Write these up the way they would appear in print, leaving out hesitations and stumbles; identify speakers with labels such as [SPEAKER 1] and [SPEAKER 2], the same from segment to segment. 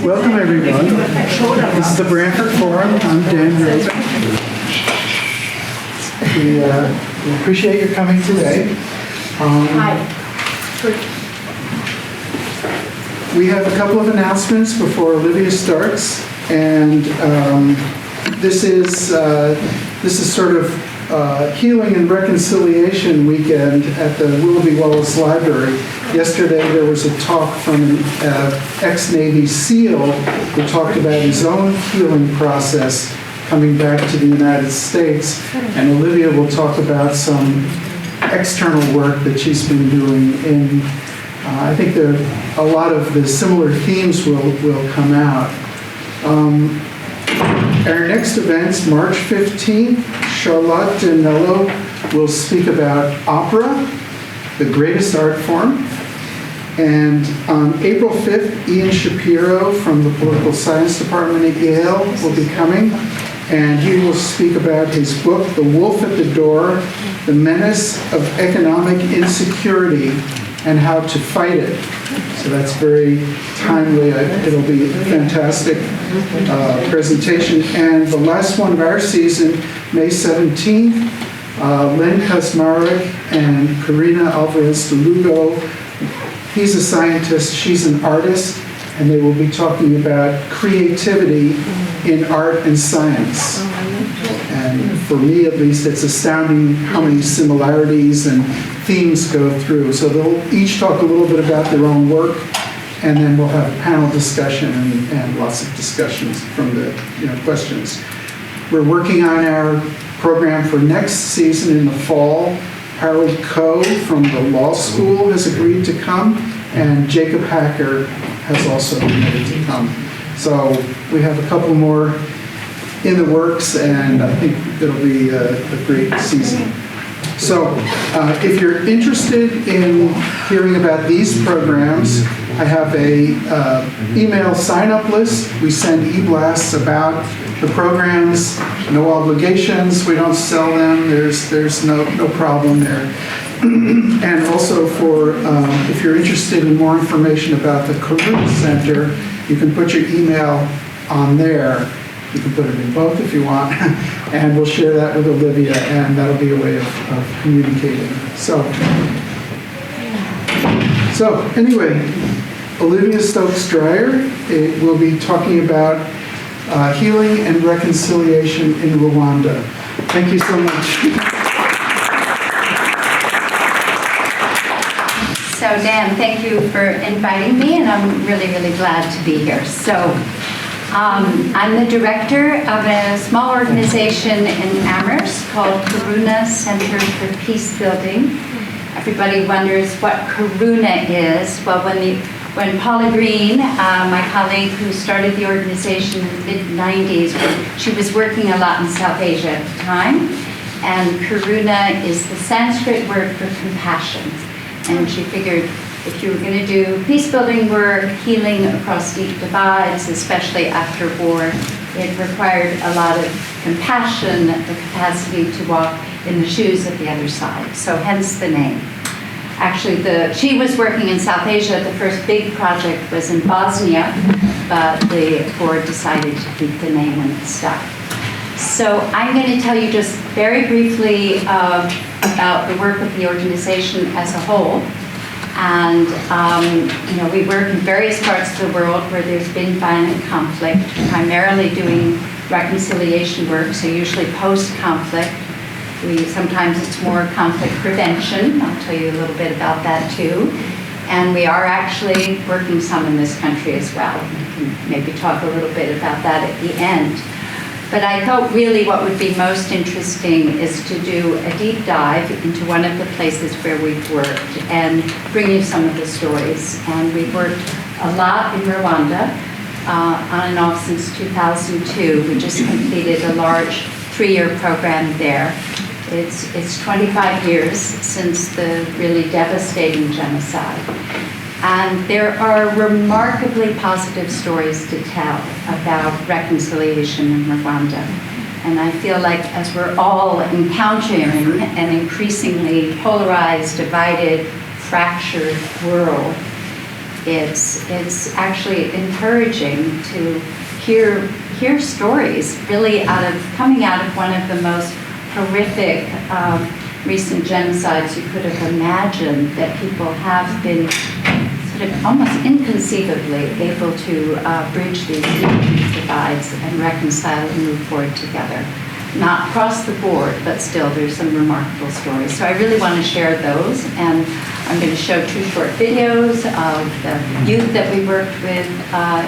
[SPEAKER 1] Welcome, everyone. This is the Branford Forum. I'm Dan Rosen. We appreciate your coming today. We have a couple of announcements before Olivia starts, and this is sort of Healing and Reconciliation Weekend at the Willoughby Wallace Library. Yesterday there was a talk from an ex-Navy SEAL who talked about his own healing process coming back to the United States, and Olivia will talk about some external work that she's been doing in, I think there a lot of the similar themes will come out. Our next events, March 15th, Charlotte Danello will speak about opera, the greatest art form. And on April 5th, Ian Shapiro from the Political Science Department at Yale will be coming, and he will speak about his book, The Wolf at the Door, The Menace of Economic Insecurity and How to Fight It. So that's very timely. It'll be a fantastic presentation. And the last one of our season, May 17th, Len Kuzmarek and Karuna Alvarez de Lugo. He's a scientist, she's an artist, and they will be talking about creativity in art and science. And for me, at least, it's astounding how many similarities and themes go through. So they'll each talk a little bit about their own work, and then we'll have a panel discussion and lots of discussions from the questions. We're working on our program for next season in the fall. Harold Coe from the law school has agreed to come, and Jacob Hacker has also committed to come. So we have a couple more in the works, and I think it'll be a great season. So if you're interested in hearing about these programs, I have a email sign-up list. We send e-blasts about the programs, no obligations, we don't sell them, there's no problem there. And also for, if you're interested in more information about the Karuna Center, you can put your email on there. You can put it in both if you want, and we'll share that with Olivia, and that'll be a way of communicating. So anyway, Olivia Stokes Dreier will be talking about healing and reconciliation in Rwanda. Thank you so much.
[SPEAKER 2] So Dan, thank you for inviting me, and I'm really, really glad to be here. So I'm the director of a small organization in Amherst called Karuna Center for Peacebuilding. Everybody wonders what Karuna is. Well, when Paula Green, my colleague who started the organization in the mid-90s, she was working a lot in South Asia at the time, and Karuna is the Sanskrit word for compassion. And she figured if you were going to do peace-building work, healing across deep divides, especially after war, it required a lot of compassion, the capacity to walk in the shoes of the other side. So hence the name. Actually, she was working in South Asia. The first big project was in Bosnia, but the board decided to keep the name and it stuck. So I'm going to tell you just very briefly about the work of the organization as a whole. And we work in various parts of the world where there's been violent conflict, primarily doing reconciliation work, so usually post-conflict. Sometimes it's more conflict prevention. I'll tell you a little bit about that too. And we are actually working some in this country as well. We can maybe talk a little bit about that at the end. But I thought really what would be most interesting is to do a deep dive into one of the places where we've worked and bring you some of the stories. And we've worked a lot in Rwanda, on and off since 2002. We just completed a large 3-year program there. It's 25 years since the really devastating genocide. And there are remarkably positive stories to tell about reconciliation in Rwanda. And I feel like as we're all encountering an increasingly polarized, divided, fractured world, it's actually encouraging to hear stories really coming out of one of the most horrific recent genocides you could have imagined, that people have been sort of almost inconceivably able to bridge these divides and reconcile and move forward together. Not across the board, but still there's some remarkable stories. So I really want to share those, and I'm going to show 2 short videos of the youth that we worked with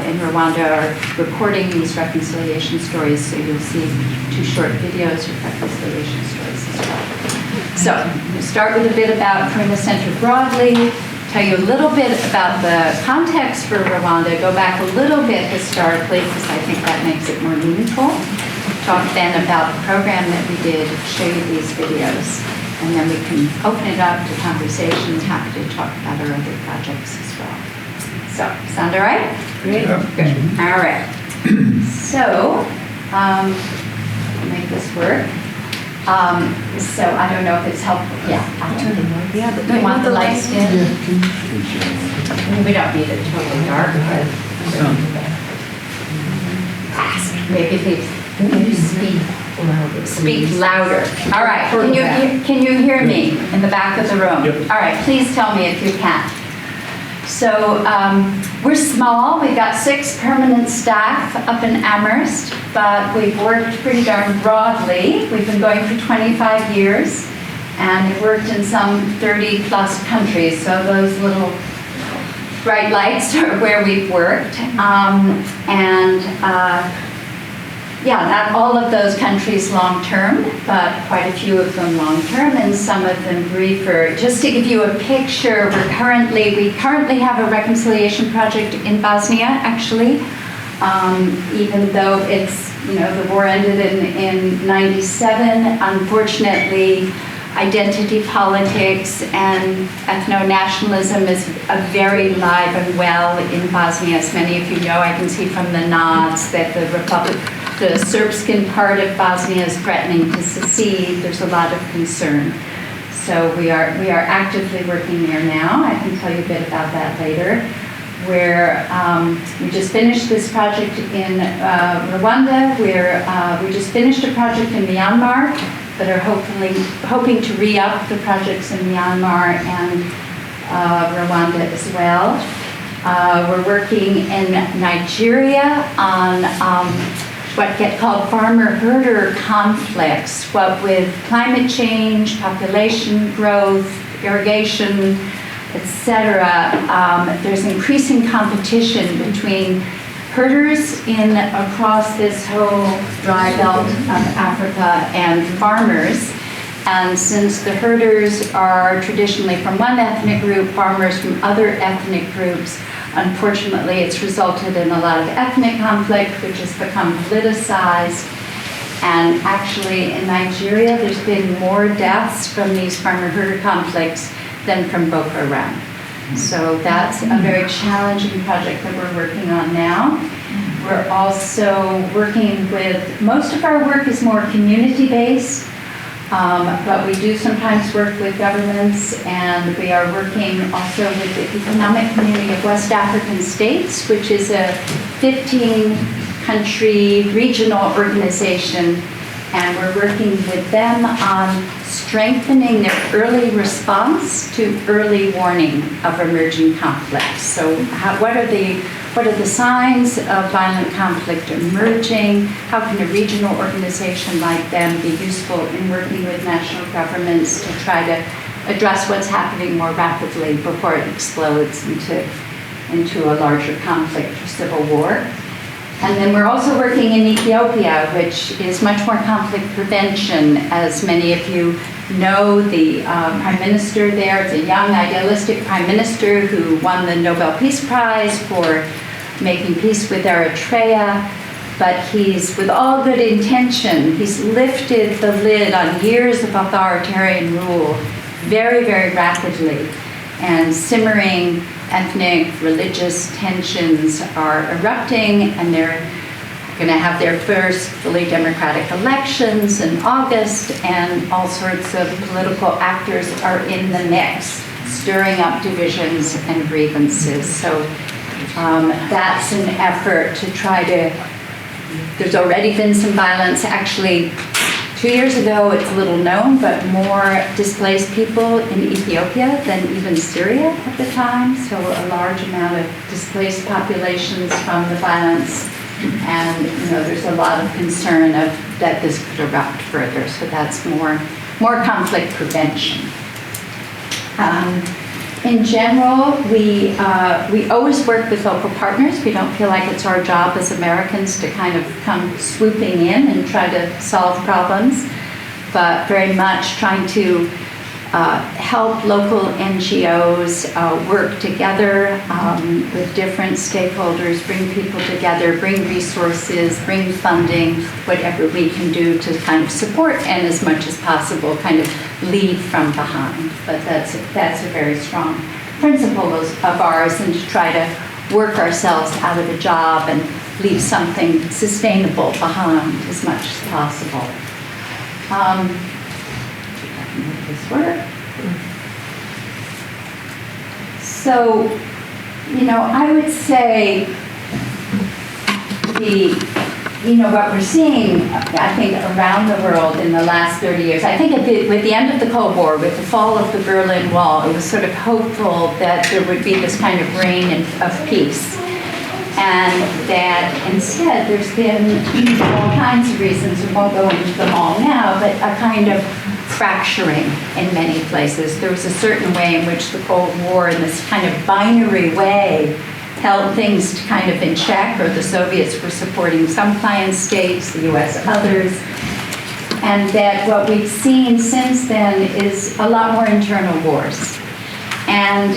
[SPEAKER 2] in Rwanda are recording these reconciliation stories, so you'll see 2 short videos of reconciliation stories as well. So we'll start with a bit about Karuna Center broadly, tell you a little bit about the context for Rwanda, go back a little bit historically, because I think that makes it more meaningful. Talk then about the program that we did, show you these videos, and then we can open it up to conversation. Happy to talk about our other projects as well. So, sound all right?
[SPEAKER 3] Great.
[SPEAKER 2] Yeah. Good. All right. So, I'll make this work. So I don't know if it's helpful. Yeah, I'll turn it on. Yeah, but do we want the lights in? We don't need it totally dark, but maybe speak louder. All right. Can you hear me in the back of the room?
[SPEAKER 3] Yep.
[SPEAKER 2] All right. Please tell me if you can. So we're small. We've got 6 permanent staff up in Amherst, but we've worked pretty darn broadly. We've been going for 25 years, and we've worked in some 30-plus countries. So those little bright lights are where we've worked. Yeah, not all of those countries long-term, but quite a few of them long-term, and some of them briefer. Just to give you a picture, we currently have a reconciliation project in Bosnia, actually, even though it's, the war ended in 97. Unfortunately, identity politics and ethno-nationalism is very alive and well in Bosnia. As many of you know, I can see from the nods that the Serbskin part of Bosnia is threatening to secede. There's a lot of concern. So we are actively working there now. I can tell you a bit about that later. Where we just finished this project in Rwanda. We just finished a project in Myanmar, but are hoping to re-up the projects in Myanmar and Rwanda as well. We're working in Nigeria on what get called farmer-herder conflicts, what with climate change, population growth, irrigation, etc. There's increasing competition between herders across this whole dry belt of Africa and farmers. And since the herders are traditionally from one ethnic group, farmers from other ethnic groups, unfortunately, it's resulted in a lot of ethnic conflict, which has become politicized. And actually, in Nigeria, there's been more deaths from these farmer-herder conflicts than from Boko Haram. So that's a very challenging project that we're working on now. We're also working with, most of our work is more community-based, but we do sometimes work with governments, and we are working also with the Economic Community of West African States, which is a 15-country regional organization, and we're working with them on strengthening their early response to early warning of emerging conflicts. So what are the signs of violent conflict emerging? How can a regional organization like them be useful in working with national governments to try to address what's happening more rapidly before it explodes into a larger conflict or civil war? And then we're also working in Ethiopia, which is much more conflict prevention. As many of you know, the prime minister there is a young, idealistic prime minister who won the Nobel Peace Prize for making peace with Eritrea. But he's, with all good intention, he's lifted the lid on years of authoritarian rule very, very rapidly. And simmering ethnic, religious tensions are erupting, and they're going to have their first fully democratic elections in August, and all sorts of political actors are in the mix. stirring up divisions and grievances. So that's an effort to try to, there's already been some violence. Actually, 2 years ago, it's little known, but more displaced people in Ethiopia than even Syria at the time. So a large amount of displaced populations from the violence. And there's a lot of concern that this could erupt further. So that's more conflict prevention. In general, we always work with local partners. We don't feel like it's our job as Americans to kind of come swooping in and try to solve problems, but very much trying to help local NGOs work together with different stakeholders, bring people together, bring resources, bring funding, whatever we can do to kind of support and as much as possible kind of lead from behind. But that's a very strong principle of ours, and to try to work ourselves out of a job and leave something sustainable behind as much as possible. Make this work. So, I would say what we're seeing, I think, around the world in the last 30 years, I think with the end of the Cold War, with the fall of the Berlin Wall, it was sort of hopeful that there would be this kind of reign of peace. And that instead there's been all kinds of reasons, we won't go into them all now, but a kind of fracturing in many places. There was a certain way in which the Cold War, in this kind of binary way, held things kind of in check, or the Soviets were supporting some client states, the US others. And that what we've seen since then is a lot more internal wars. And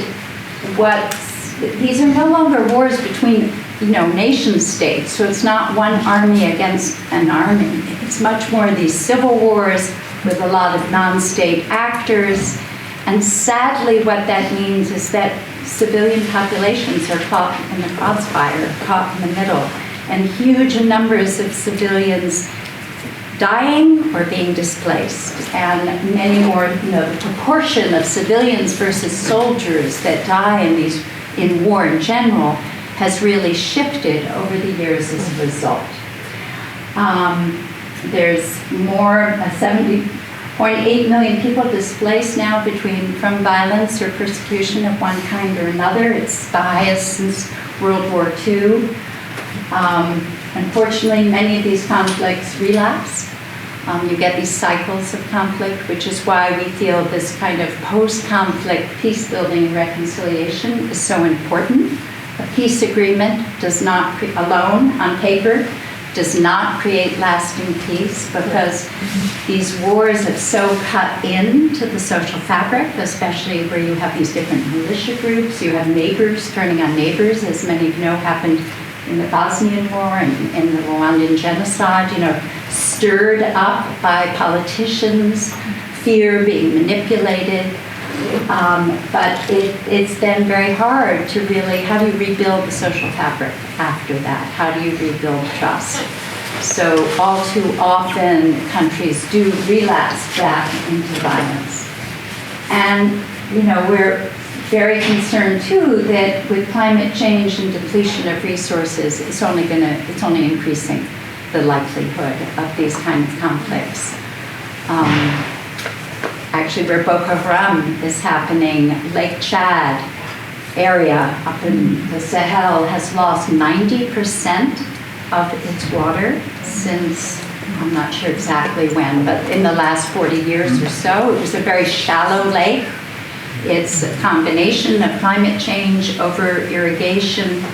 [SPEAKER 2] these are no longer wars between nation states, so it's not one army against an army. It's much more these civil wars with a lot of non-state actors. And sadly, what that means is that civilian populations are caught in the crossfire, caught in the middle, and huge numbers of civilians dying or being displaced. And many more, the proportion of civilians versus soldiers that die in war in general has really shifted over the years as a result. There's more, 70.8 million people displaced now from violence or persecution of one kind or another. It's the highest since World War II. Unfortunately, many of these conflicts relapse. You get these cycles of conflict, which is why we feel this kind of post-conflict peace-building and reconciliation is so important. A peace agreement does not, alone on paper, does not create lasting peace, because these wars have so cut into the social fabric, especially where you have these different militia groups. You have neighbors turning on neighbors, as many of you know happened in the Bosnian War and in the Rwandan genocide, stirred up by politicians, fear being manipulated. But it's then very hard to really, how do you rebuild the social fabric after that? How do you rebuild trust? So all too often, countries do relapse back into violence. And, we're very concerned too that with climate change and depletion of resources, it's only increasing the likelihood of these kind of conflicts. Actually, where Boko Haram is happening, Lake Chad area up in the Sahel has lost 90% of its water since, I'm not sure exactly when, but in the last 40 years or so. It was a very shallow lake. It's a combination of climate change, over irrigation,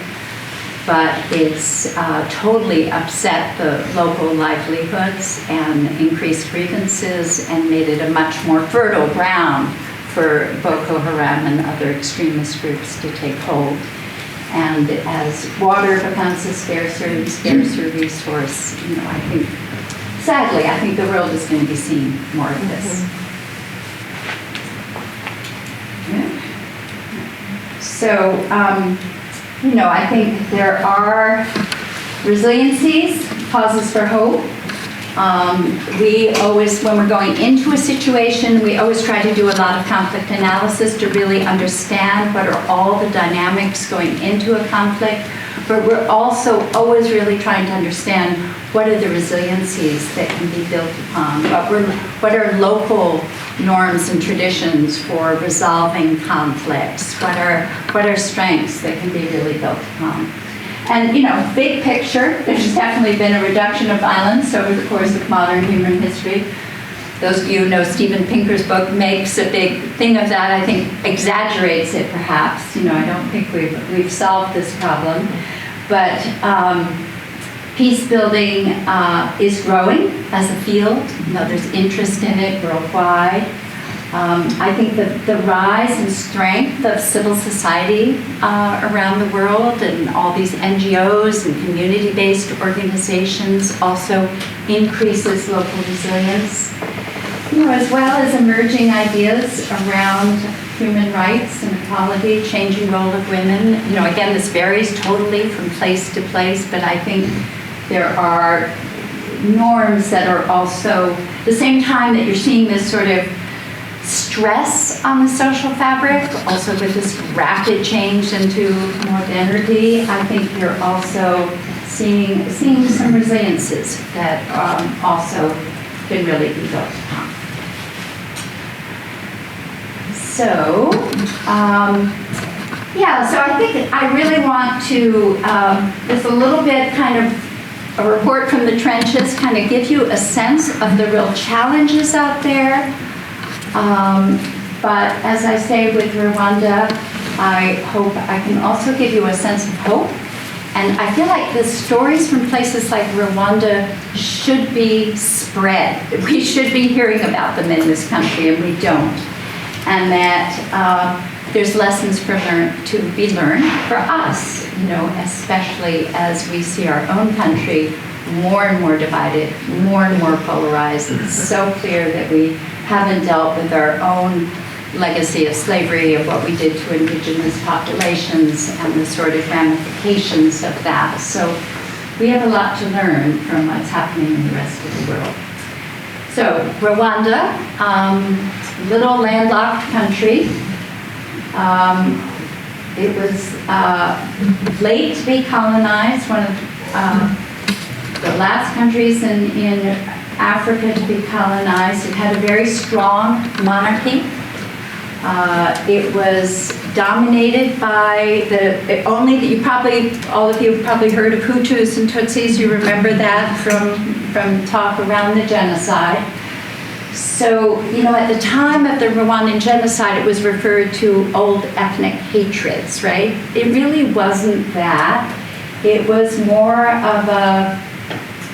[SPEAKER 2] but it's totally upset the local livelihoods and increased grievances and made it a much more fertile ground for Boko Haram and other extremist groups to take hold. And as water becomes a scarcer and scarcer resource, sadly, I think the world is going to be seeing more of this. So, I think there are resiliencies, causes for hope. We always, when we're going into a situation, we always try to do a lot of conflict analysis to really understand what are all the dynamics going into a conflict. But we're also always really trying to understand what are the resiliencies that can be built upon, what are local norms and traditions for resolving conflicts, what are strengths that can be really built upon. And, big picture, there's definitely been a reduction of violence over the course of modern human history. Those of you who know Steven Pinker's book makes a big thing of that, I think exaggerates it perhaps. I don't think we've solved this problem. But peacebuilding is growing as a field. There's interest in it worldwide. I think that the rise and strength of civil society around the world and all these NGOs and community-based organizations also increases local resilience, as well as emerging ideas around human rights and equality, changing role of women. Again, this varies totally from place to place, but I think there are norms that are also, at the same time that you're seeing this sort of stress on the social fabric, also with this rapid change into modernity, I think you're also seeing some resiliences that also can really be built upon. So, so I think I really want to, just a little bit kind of a report from the trenches, kind of give you a sense of the real challenges out there. But as I say with Rwanda, I hope I can also give you a sense of hope. And I feel like the stories from places like Rwanda should be spread. We should be hearing about them in this country, and we don't. And that there's lessons to be learned for us, especially as we see our own country more and more divided, more and more polarized. It's so clear that we haven't dealt with our own legacy of slavery, of what we did to indigenous populations and the sort of ramifications of that. So we have a lot to learn from what's happening in the rest of the world. So Rwanda, little landlocked country. It was late to be colonized, one of the last countries in Africa to be colonized. It had a very strong monarchy. It was dominated by all of you have probably heard of Hutus and Tutsis. You remember that from talk around the genocide. So, at the time of the Rwandan genocide, it was referred to old ethnic hatreds, right? It really wasn't that. It was more of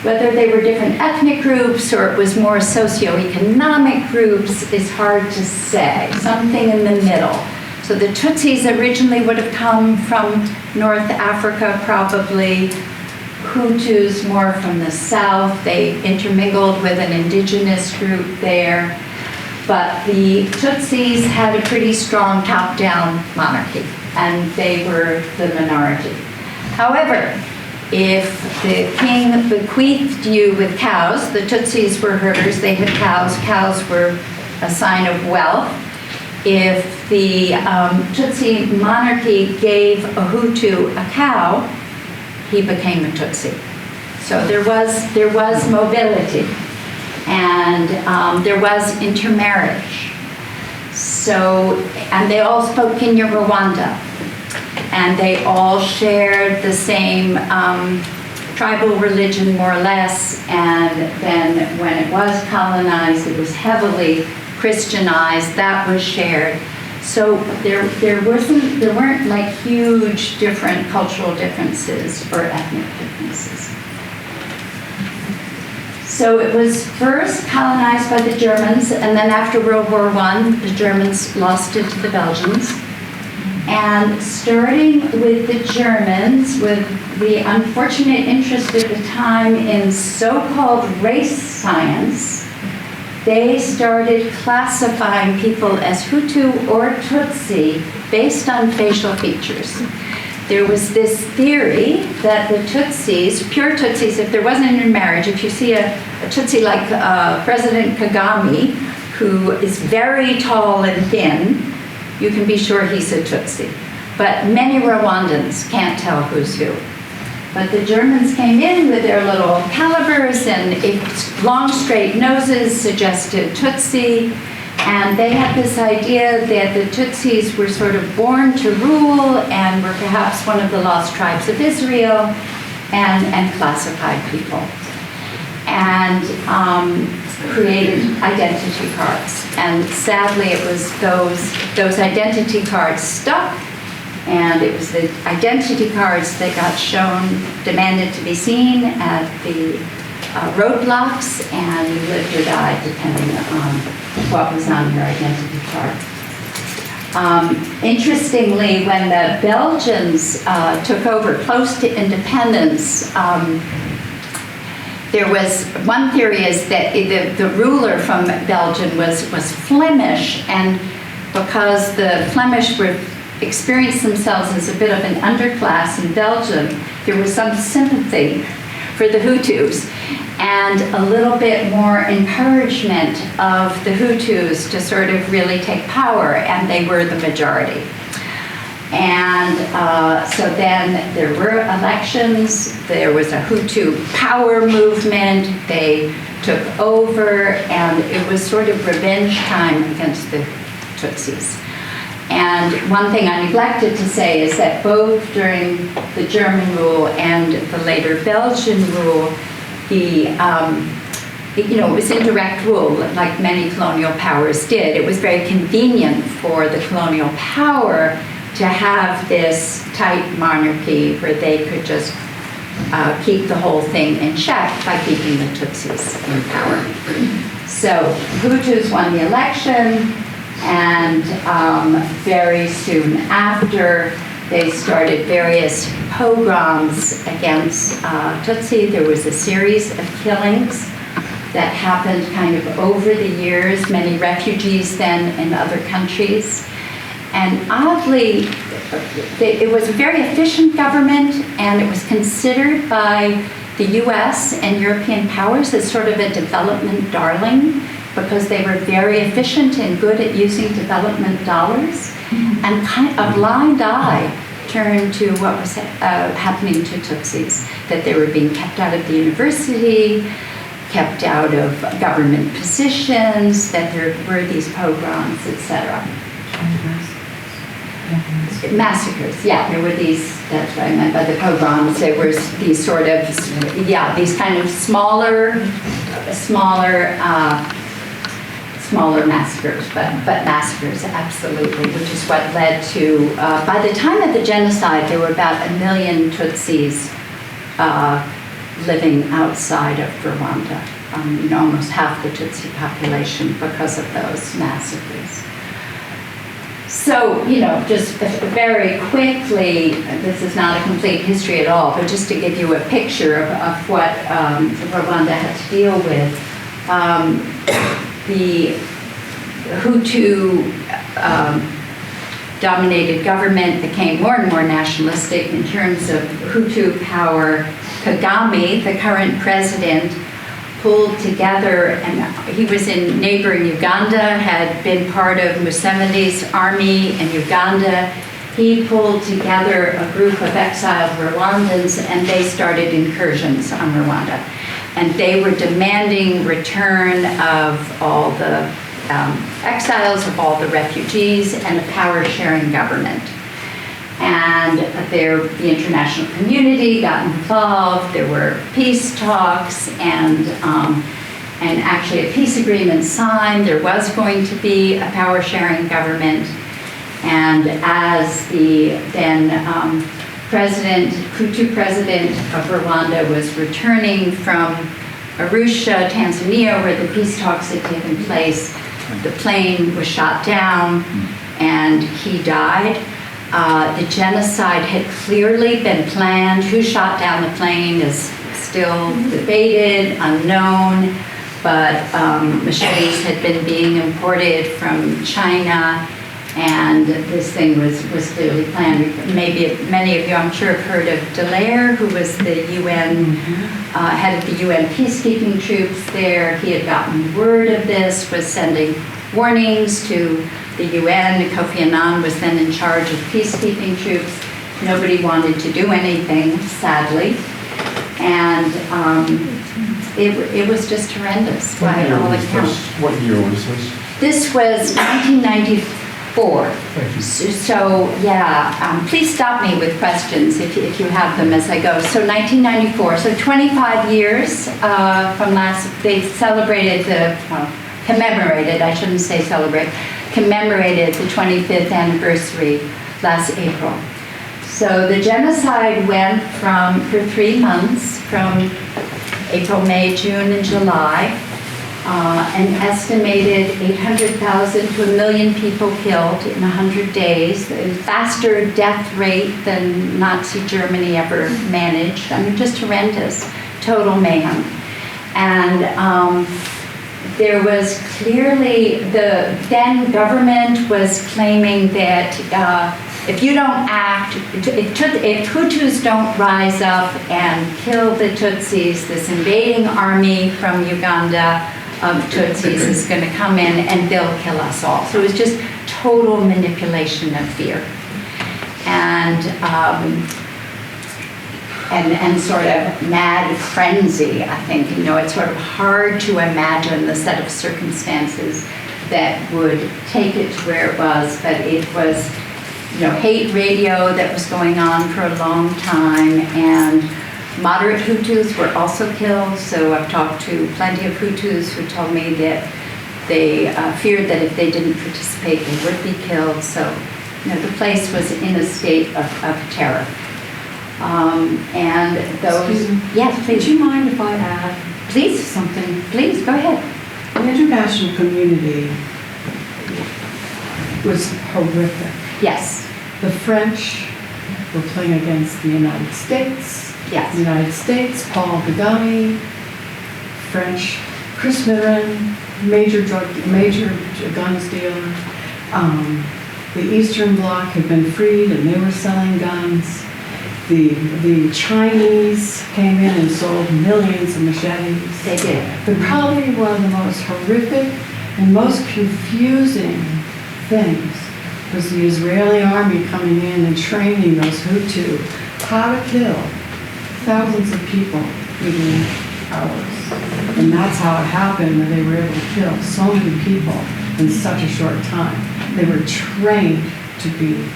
[SPEAKER 2] whether they were different ethnic groups or it was more socioeconomic groups is hard to say. Something in the middle. So the Tutsis originally would have come from North Africa, probably. Hutus more from the south. They intermingled with an indigenous group there. But the Tutsis had a pretty strong top-down monarchy, and they were the minority. However, if the king bequeathed you with cows, the Tutsis were herders, they had cows. Cows were a sign of wealth. If the Tutsi monarchy gave a Hutu a cow, he became a Tutsi. So there was mobility, and there was intermarriage. So, and they all spoke Kinyarwanda, and they all shared the same tribal religion, more or less. And then when it was colonized, it was heavily Christianized. That was shared. So there weren't like huge different cultural differences or ethnic differences. So it was first colonized by the Germans, and then after World War I, the Germans lost it to the Belgians. And starting with the Germans, with the unfortunate interest at the time in so-called race science, they started classifying people as Hutu or Tutsi based on facial features. there was this theory that the Tutsis, pure Tutsis, if there wasn't intermarriage, if you see a Tutsi like President Kagame, who is very tall and thin, you can be sure he's a Tutsi. But many Rwandans can't tell who's who. But the Germans came in with their little calibers, and long straight noses suggested Tutsi. And they had this idea that the Tutsis were sort of born to rule and were perhaps one of the lost tribes of Israel, and classified people. And created identity cards. And sadly, it was those identity cards stuck, and it was the identity cards that got shown, demanded to be seen at the roadblocks, and you lived or died depending on what was on your identity card. Interestingly, when the Belgians took over close to independence, there was one theory is that the ruler from Belgium was Flemish, and because the Flemish were experienced themselves as a bit of an underclass in Belgium, there was some sympathy for the Hutus and a little bit more encouragement of the Hutus to sort of really take power, and they were the majority. And so then there were elections, there was a Hutu power movement, they took over, and it was sort of revenge time against the Tutsis. And one thing I neglected to say is that both during the German rule and the later Belgian rule, it was indirect rule, like many colonial powers did. It was very convenient for the colonial power to have this tight monarchy where they could just keep the whole thing in check by keeping the Tutsis in power. So Hutus won the election, and very soon after, they started various pogroms against Tutsi. There was a series of killings that happened kind of over the years, many refugees then in other countries. And oddly, it was a very efficient government, and it was considered by the US and European powers as sort of a development darling, because they were very efficient and good at using development dollars. And kind of a blind eye turned to what was happening to Tutsis, that they were being kept out of the university, kept out of government positions, that there were these pogroms, etc. Massacres, yeah, there were these, that's what I meant by the pogroms. There was these sort of, these kind of smaller massacres, but massacres, absolutely, which is what led to, by the time of the genocide, there were about 1 million Tutsis living outside of Rwanda, almost half the Tutsi population because of those massacres. So, just very quickly, this is not a complete history at all, but just to give you a picture of what Rwanda had to deal with. The Hutu dominated government became more and more nationalistic in terms of Hutu power. Kagame, the current president, pulled together, and he was in neighboring Uganda, had been part of Museveni's army in Uganda. He pulled together a group of exiled Rwandans, and they started incursions on Rwanda. And they were demanding return of all the exiles, of all the refugees, and a power-sharing government. And the international community got involved. There were peace talks, and actually a peace agreement signed. There was going to be a power-sharing government. And as the then Hutu president of Rwanda was returning from Arusha, Tanzania, where the peace talks had taken place, the plane was shot down, and he died. The genocide had clearly been planned. Who shot down the plane is still debated, unknown, but machetes had been being imported from China, And this thing was clearly planned. Maybe many of you, I'm sure, have heard of Dreier, who was the UN, head of the UN peacekeeping troops there. He had gotten word of this, was sending warnings to the UN. Kofi Annan was then in charge of peacekeeping troops. Nobody wanted to do anything, sadly. And it was just horrendous by all accounts.
[SPEAKER 3] What year was this?
[SPEAKER 2] This was 1994.
[SPEAKER 3] Thank you.
[SPEAKER 2] So, yeah, please stop me with questions if you have them as I go. So 1994, so 25 years from last, they celebrated commemorated, I shouldn't say celebrate, commemorated the 25th anniversary last April. So the genocide went for 3 months, from April, May, June, and July. An estimated 800,000 to 1 million people killed in 100 days. A faster death rate than Nazi Germany ever managed. I mean, just horrendous, total mayhem. And there was clearly, the then government was claiming that if you don't act, if Hutus don't rise up and kill the Tutsis, this invading army from Uganda of Tutsis is going to come in and they'll kill us all. So it was just total manipulation of fear. And sort of mad frenzy, I think. You know, it's sort of hard to imagine the set of circumstances that would take it to where it was, but it was, you know, hate radio that was going on for a long time, and moderate Hutus were also killed. So I've talked to plenty of Hutus who told me that they feared that if they didn't participate, they would be killed. So, you know, the place was in a state of terror. And those,
[SPEAKER 4] Excuse me.
[SPEAKER 2] yes, please.
[SPEAKER 4] Would you mind if I add
[SPEAKER 2] Please.
[SPEAKER 4] something?
[SPEAKER 2] Please, go ahead.
[SPEAKER 4] The international community was horrific.
[SPEAKER 2] Yes,
[SPEAKER 4] The French were playing against the United States.
[SPEAKER 2] yes.
[SPEAKER 4] The United States, Paul Kagame, French, Chris Mitterrand, major guns dealer. The Eastern Bloc had been freed and they were selling guns. The Chinese came in and sold millions of machetes.
[SPEAKER 2] They did.
[SPEAKER 4] But probably one of the most horrific and most confusing things was the Israeli army coming in and training those Hutu how to kill thousands of people within hours. And that's how it happened, that they were able to kill so many people in such a short time. They were trained to be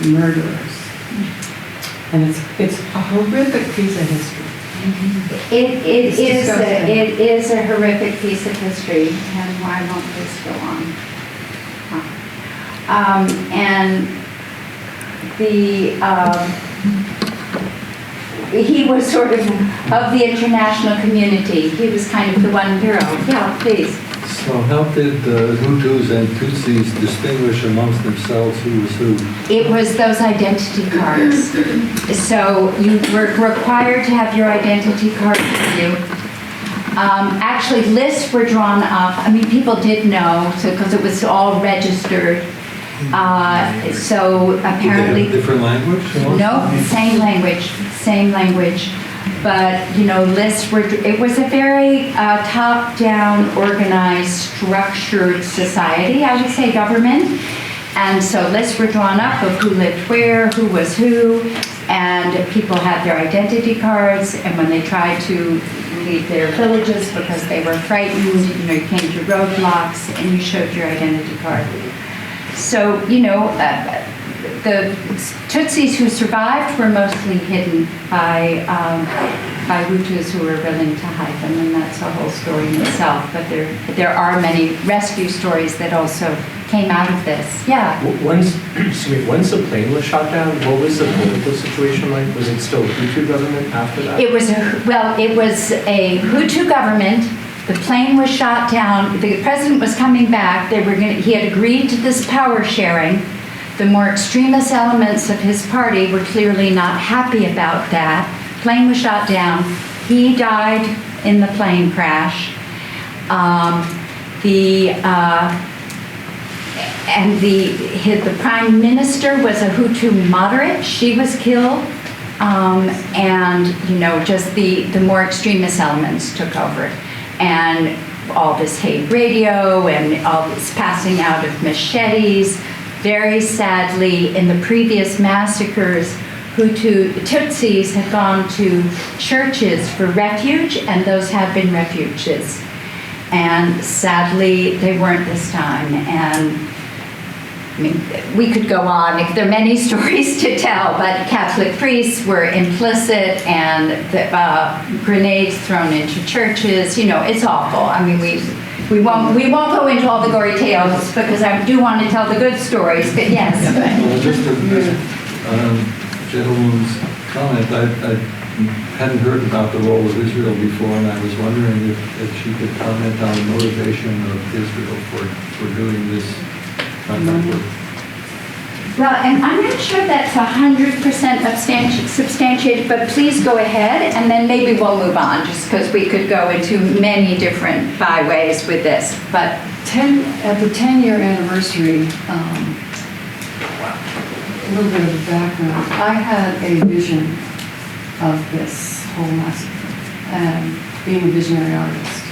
[SPEAKER 4] murderers. And it's a horrific piece of history.
[SPEAKER 2] It
[SPEAKER 4] disgusting.
[SPEAKER 2] is a horrific piece of history, and why won't this go on? And he was sort of the international community. He was kind of the one hero. Yeah, please.
[SPEAKER 5] So how did the Hutus and Tutsis distinguish amongst themselves who was who?
[SPEAKER 2] It was those identity cards. So you were required to have your identity card with you. Actually, lists were drawn up. I mean, people did know, because it was all registered. So apparently,
[SPEAKER 5] Did they have a different language?
[SPEAKER 2] no, same language. But, you know, lists were, it was a very top-down, organized, structured society, I would say, government. And so lists were drawn up of who lived where, who was who, and people had their identity cards, and when they tried to leave their villages because they were frightened, you know, you came to roadblocks and you showed your identity card. So, you know, the Tutsis who survived were mostly hidden by Hutus who were willing to hide them, and that's a whole story in itself. But there are many rescue stories that also came out of this. Yeah.
[SPEAKER 6] Once the plane was shot down, what was the political situation like? Was it still a Hutu government after that?
[SPEAKER 2] It was a Hutu government. The plane was shot down. The president was coming back. He had agreed to this power sharing. The more extremist elements of his party were clearly not happy about that. Plane was shot down. He died in the plane and the prime minister was a Hutu moderate. She was killed. And, just the more extremist elements took over. And all this hate radio and all this passing out of machetes. Very sadly, in the previous massacres, Tutsis had gone to churches for refuge, and those had been refuges. And sadly, they weren't this time. And I mean, we could go on. There are many stories to tell, but Catholic priests were implicit, and the grenades thrown into churches. It's awful. I mean, we won't go into all the gory tales because I do want to tell the good stories. But yes.
[SPEAKER 5] Well, just a gentleman's comment. I hadn't heard about the role of Israel before, and I was wondering if she could comment on the motivation of Israel for doing this.
[SPEAKER 2] Well, and I'm not sure that's 100% substantiated, but please go ahead, and then maybe we'll move on, just because we could go into many different byways with this. But
[SPEAKER 4] At the 10-year anniversary, a little bit of background. I had a vision of this whole massacre, and being a visionary artist.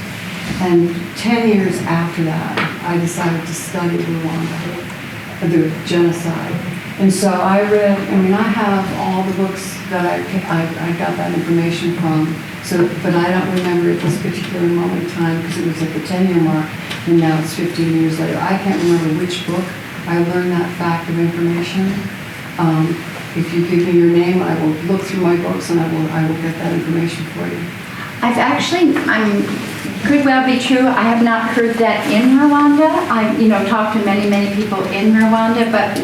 [SPEAKER 4] And 10 years after that, I decided to study Rwanda, the genocide. And so I read, I have all the books that I got that information from, but I don't remember at this particular moment in time because it was at the 10-year mark, and now it's 15 years later. I can't remember which book I learned that fact of information. If you give me your name, I will look through my books and I will get that information for you.
[SPEAKER 2] Could well be true. I have not heard that in Rwanda. I, talked to many people in Rwanda, but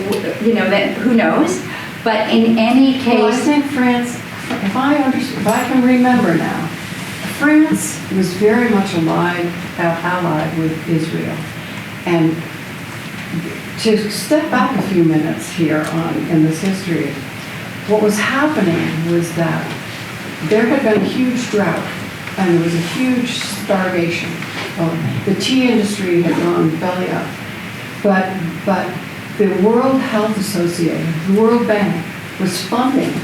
[SPEAKER 2] who knows? But in any case,
[SPEAKER 4] well, I think France. If I can remember now, France was very much allied with Israel, and to step back a few minutes here in this history, what was happening was that there had been a huge drought. And there was a huge starvation. The tea industry had gone belly up. But the World Health Association, the World Bank, was funding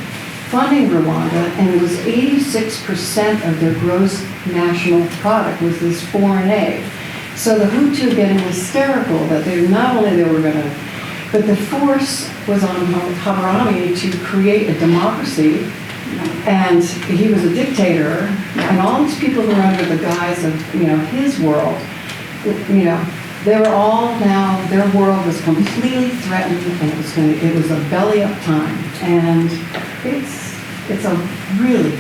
[SPEAKER 4] Rwanda, and it was 86% of their gross national product was this foreign aid. So the Hutu getting hysterical that but the force was on Habarami to create a democracy. And he was a dictator, and all these people who were under the guise of, his world, they were all now, their world was completely threatened, and it was a belly up time. And it's a really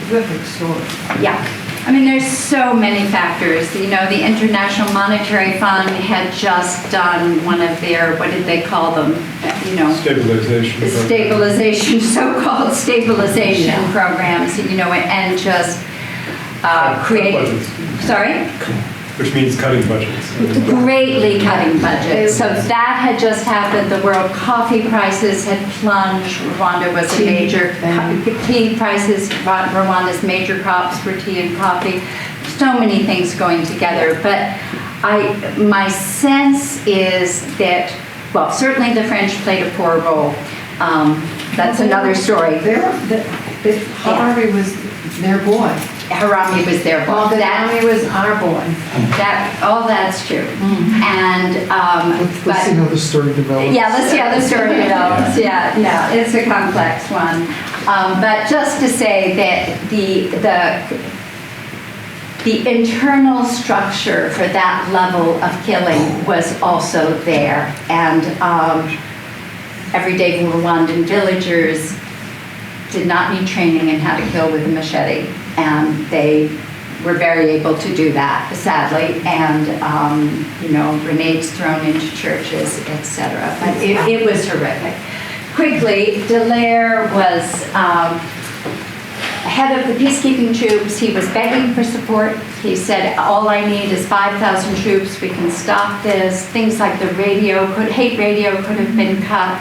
[SPEAKER 4] horrific story.
[SPEAKER 2] Yeah. There's so many factors. The International Monetary Fund had just done one of their, what did they call them?
[SPEAKER 3] Stabilization.
[SPEAKER 2] So-called stabilization programs, and just create. Sorry?
[SPEAKER 3] Which means cutting budgets.
[SPEAKER 2] Greatly cutting budgets. So that had just happened. The world coffee prices had plunged. Rwanda was a major tea prices. Rwanda's major crops were tea and coffee. So many things going together. But my sense is that, well, certainly the French played a poor role. That's another story.
[SPEAKER 4] Harvey was their boy.
[SPEAKER 2] Harami was their boy.
[SPEAKER 4] Well, Harami was our boy.
[SPEAKER 2] That's true. Mm-hmm. And
[SPEAKER 1] let's see how the story develops.
[SPEAKER 2] Yeah, let's see how the story develops. Yeah, it's a complex one. But just to say that the internal structure for that level of killing was also there, and everyday Rwandan villagers did not need training in how to kill with a machete, and they were very able to do that, sadly, and grenades thrown into churches, etc. But it was horrific. Quickly, Dallaire was head of the peacekeeping troops. He was begging for support. He said, all I need is 5,000 troops. We can stop this. Things like the hate radio could have been cut.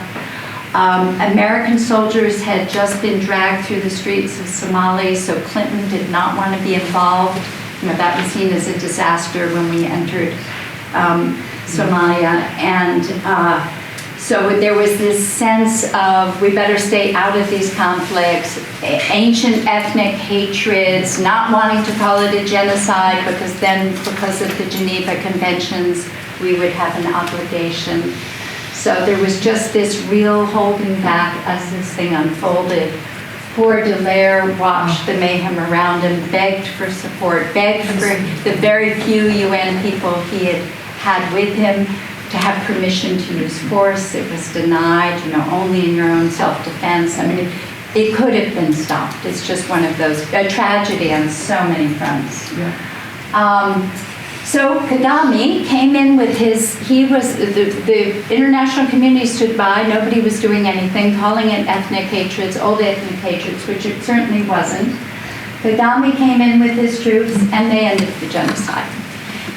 [SPEAKER 2] American soldiers had just been dragged through the streets of Somalia, so Clinton did not want to be involved. That was seen as a disaster when we entered. Somalia, and so there was this sense of we better stay out of these conflicts, ancient ethnic hatreds, not wanting to call it a genocide because of the Geneva Conventions, we would have an obligation. So there was just this real holding back as this thing unfolded. Poor Dallaire watched the mayhem around him, begged for support, begged for the very few UN people he had with him to have permission to use force. It was denied, only in your own self-defense. I mean, it could have been stopped. It's just one of those, a tragedy on so many fronts.
[SPEAKER 4] Yeah.
[SPEAKER 2] So Kagame came in with the international community stood by, nobody was doing anything, calling it ethnic hatreds, old ethnic hatreds, which it certainly wasn't. Kagame came in with his troops and they ended the genocide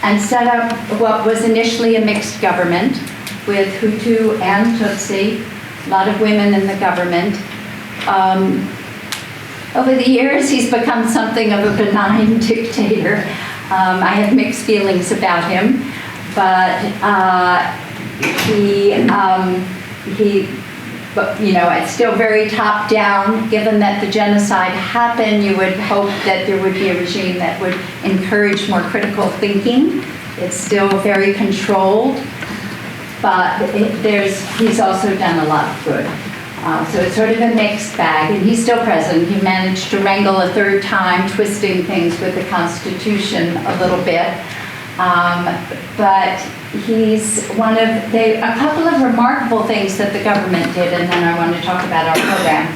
[SPEAKER 2] and set up what was initially a mixed government with Hutu and Tutsi, a lot of women in the government. Over the years, he's become something of a benign dictator. I have mixed feelings about him, but it's still very top down. Given that the genocide happened, you would hope that there would be a regime that would encourage more critical thinking. It's still very controlled, but he's also done a lot of good. So it's sort of a mixed bag, and he's still president. He managed to wrangle a third time, twisting things with the Constitution a little bit. But he's a couple of remarkable things that the government did, and then I want to talk about our program.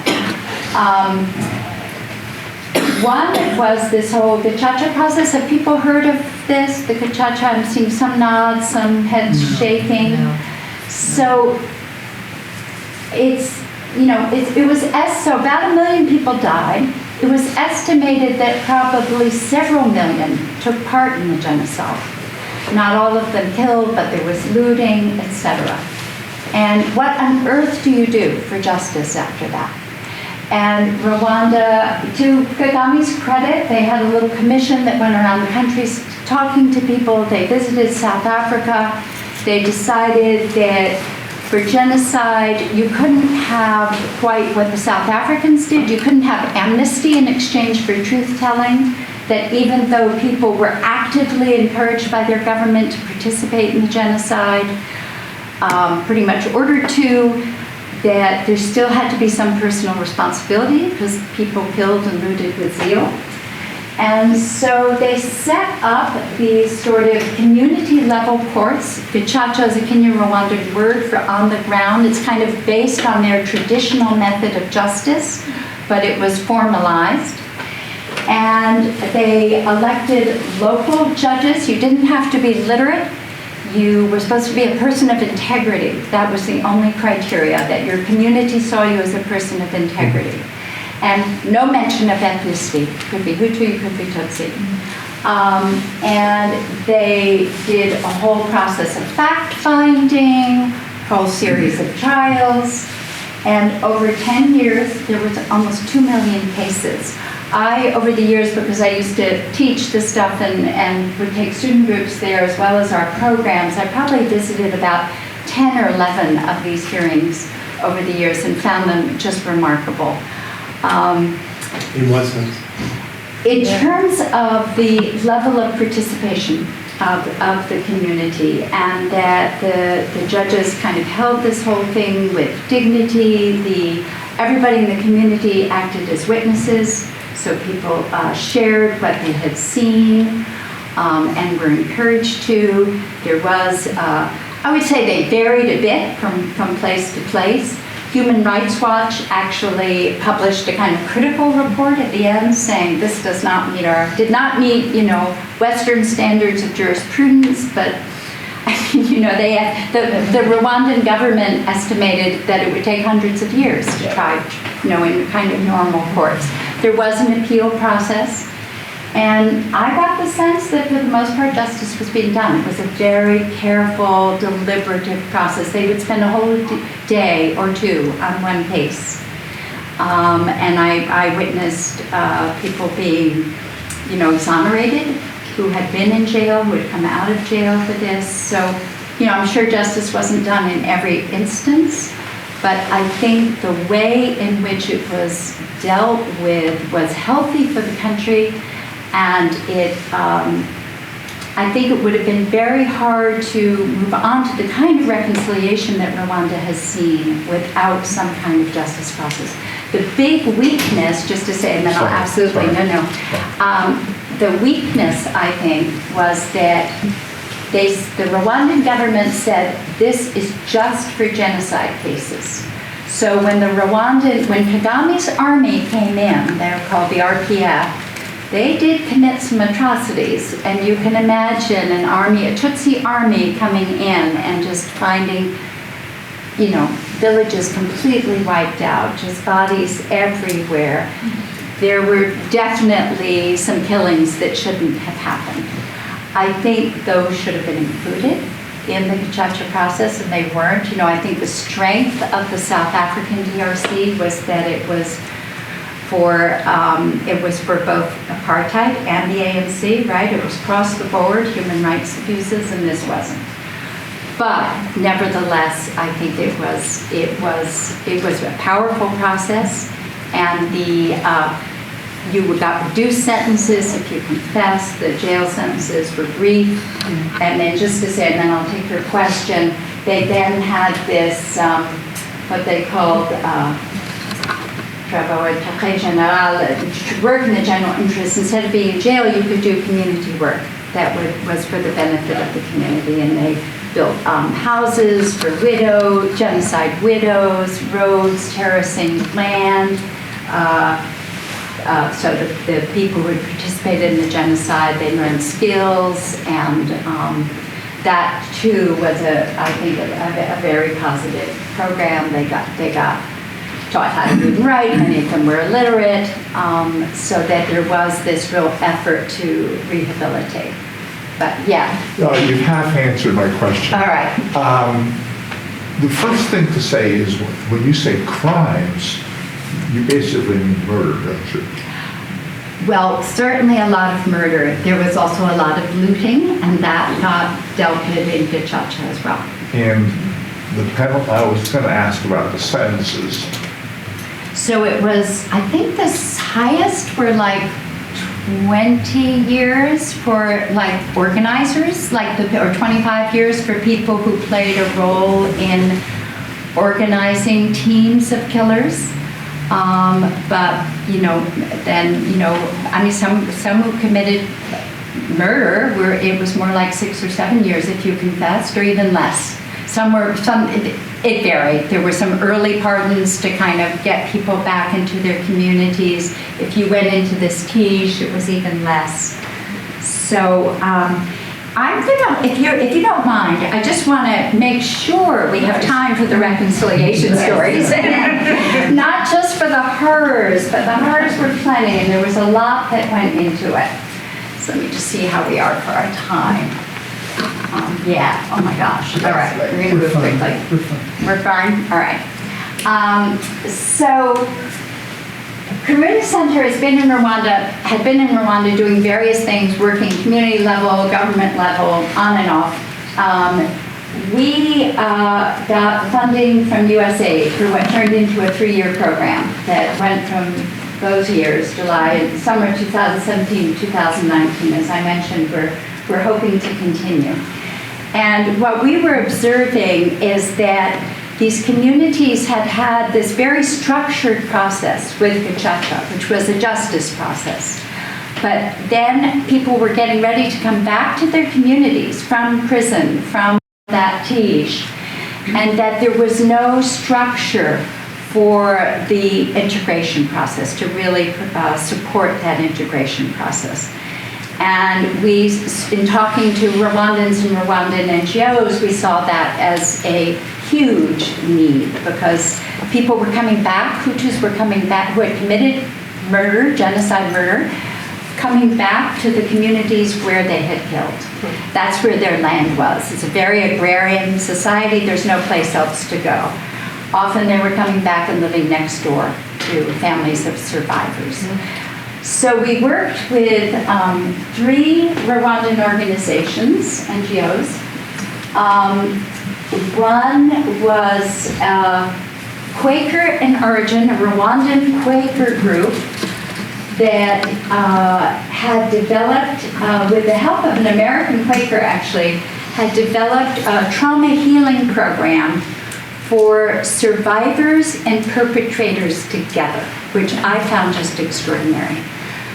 [SPEAKER 2] One was this whole Gacaca process. Have people heard of this? The Gacaca, I'm seeing some nods, some heads shaking.
[SPEAKER 4] No.
[SPEAKER 2] So so about 1 million people died. It was estimated that probably several million took part in the genocide. Not all of them killed, but there was looting, etc. And what on earth do you do for justice after that? And Rwanda, to Kagame's credit, they had a little commission that went around the countries talking to people. They visited South Africa. They decided that for genocide, you couldn't have quite what the South Africans did. You couldn't have amnesty in exchange for truth-telling, that even though people were actively encouraged by their government to participate in the genocide, pretty much ordered to, that there still had to be some personal responsibility because people killed and looted with zeal. And so they set up these sort of community-level courts. Gacaca is a Kenya-Rwandan word for on the ground. It's kind of based on their traditional method of justice, but it was formalized. And they elected local judges. You didn't have to be literate. You were supposed to be a person of integrity. That was the only criteria, that your community saw you as a person of integrity. And no mention of ethnicity. Could be Hutu, could be Tutsi. And they did a whole process of fact-finding, whole series of trials, and over 10 years, there was almost 2 million cases. Over the years, because I used to teach this stuff and would take student groups there as well as our programs, I probably visited about 10 or 11 of these hearings over the years and found them just remarkable.
[SPEAKER 3] In what sense?
[SPEAKER 2] In terms of the level of participation of the community, and that the judges kind of held this whole thing with dignity. Everybody in the community acted as witnesses, so people shared what they had seen and were encouraged to. There was, I would say they varied a bit from place to place. Human Rights Watch actually published a kind of critical report at the end saying this did not meet Western standards of jurisprudence, but the Rwandan government estimated that it would take hundreds of years to try, in kind of normal courts. There was an appeal process, and I got the sense that for the most part justice was being done. It was a very careful, deliberative process. They would spend a whole day or two on one case. And I witnessed people being, exonerated, who had been in jail, who had come out of jail for this. So, I'm sure justice wasn't done in every instance, but I think the way in which it was dealt with was healthy for the country, and I think it would have been very hard to move on to the kind of reconciliation that Rwanda has seen without some kind of justice process. The big weakness, just to say, and then I'll absolutely, the weakness, I think, was that the Rwandan government said this is just for genocide cases. So when when Kagame's army came in, they were called the RPF, they did commit some atrocities, and you can imagine a Tutsi army coming in and just finding, villages completely wiped out, just bodies everywhere. There were definitely some killings that shouldn't have happened. I think those should have been included in the Gacaca process, and they weren't. I think the strength of the South African DRC was that it was for both apartheid and the ANC, right? It was across the board, human rights abuses, and this wasn't. But nevertheless, I think it was a powerful process, and you got reduced sentences if you confessed. The jail sentences were brief, and then just to say, and then I'll take your question. They then had this what they called to work in the general interest. Instead of being in jail, you could do community work that was for the benefit of the community, and they built houses for genocide widows, roads, terracing land, so the people who participated in the genocide, they learned skills, and that too was I think a very positive program. They got taught how to read and write. Many of them were illiterate, so that there was this real effort to rehabilitate. But yeah.
[SPEAKER 7] You half answered my question.
[SPEAKER 2] All right.
[SPEAKER 7] The first thing to say is when you say crimes, you basically mean murder, don't you?
[SPEAKER 2] Well, certainly a lot of murder. There was also a lot of looting, and that got dealt with in Gacaca as well.
[SPEAKER 7] And the penalty, I was going to ask about the sentences.
[SPEAKER 2] So it was, I think the highest were like 20 years for like organizers, or 25 years for people who played a role in organizing teams of killers. But some who committed murder it was more like 6 or 7 years if you confessed, or even less. It varied. There were some early pardons to kind of get people back into their communities. If you went into this quiche, it was even less. So I'm gonna, if you don't mind, I just want to make sure we have time for the reconciliation stories, not just for the hers, but the hers were plenty, and there was a lot that went into it. So let me just see how we are for our time. Yeah, oh my gosh. All right, we're going to move quickly. We're fine? All right. So, Karuna Center had been in Rwanda doing various things, working community level, government level, on and off. We got funding from USAID for what turned into a 3-year program that went from those years, summer 2017 to 2019. As I mentioned, we're hoping to continue. And what we were observing is that these communities had this very structured process with Gacaca, which was a justice process. But then people were getting ready to come back to their communities from prison, from that quiche, and that there was no structure for the integration process to really support that integration process. And in talking to Rwandans and Rwandan NGOs, we saw that as a huge need, because people were coming back, Hutus were coming back, who had committed murder, genocide murder, coming back to the communities where they had killed. That's where their land was. It's a very agrarian society. There's no place else to go. Often they were coming back and living next door to families of survivors. So we worked with 3 Rwandan organizations, NGOs, One was Quaker in origin, a Rwandan Quaker group that had developed, with the help of an American Quaker actually, had developed a trauma healing program for survivors and perpetrators together, which I found just extraordinary.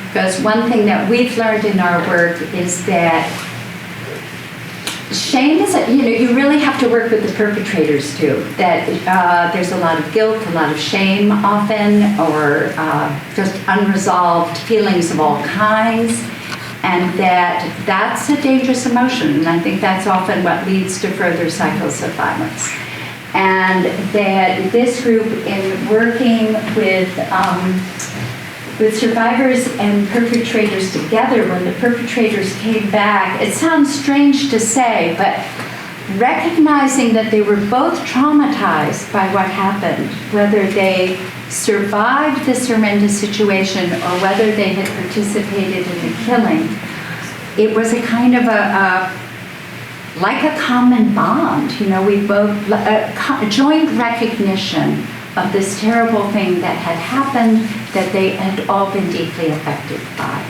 [SPEAKER 2] Because one thing that we've learned in our work is that shame is, you really have to work with the perpetrators too. That there's a lot of guilt, a lot of shame often, or just unresolved feelings of all kinds. And that's a dangerous emotion. And I think that's often what leads to further cycles of violence. And that this group, in working with survivors and perpetrators together, when the perpetrators came back, it sounds strange to say, but recognizing that they were both traumatized by what happened, whether they survived this horrendous situation or whether they had participated in the killing, it was a kind of like a common bond. We both, a joint recognition of this terrible thing that had happened, that they had all been deeply affected by.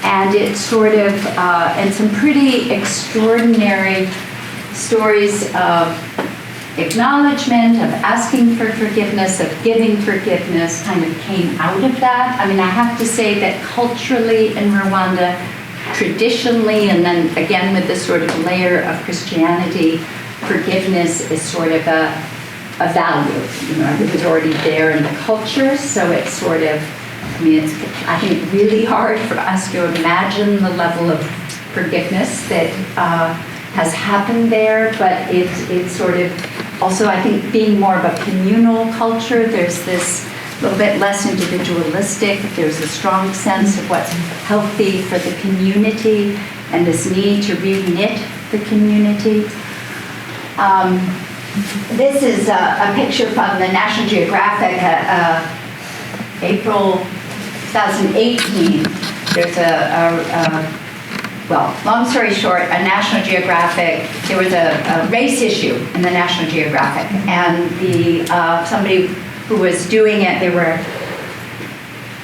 [SPEAKER 2] And it's sort of, and some pretty extraordinary stories of acknowledgement, of asking for forgiveness, of giving forgiveness kind of came out of that. I mean, I have to say that culturally in Rwanda, traditionally, and then again with this sort of layer of Christianity, forgiveness is sort of a value. It was already there in the culture, so it's sort of, it's, I think, really hard for us to imagine the level of forgiveness that has happened there, but it's sort of also, I think, being more of a communal culture, there's this little bit less individualistic, there's a strong sense of what's healthy for the community and this need to reknit the community. This is a picture from the National Geographic, April 2018. There's well, long story short, a National Geographic, there was a race issue in the National Geographic, and somebody who was doing it,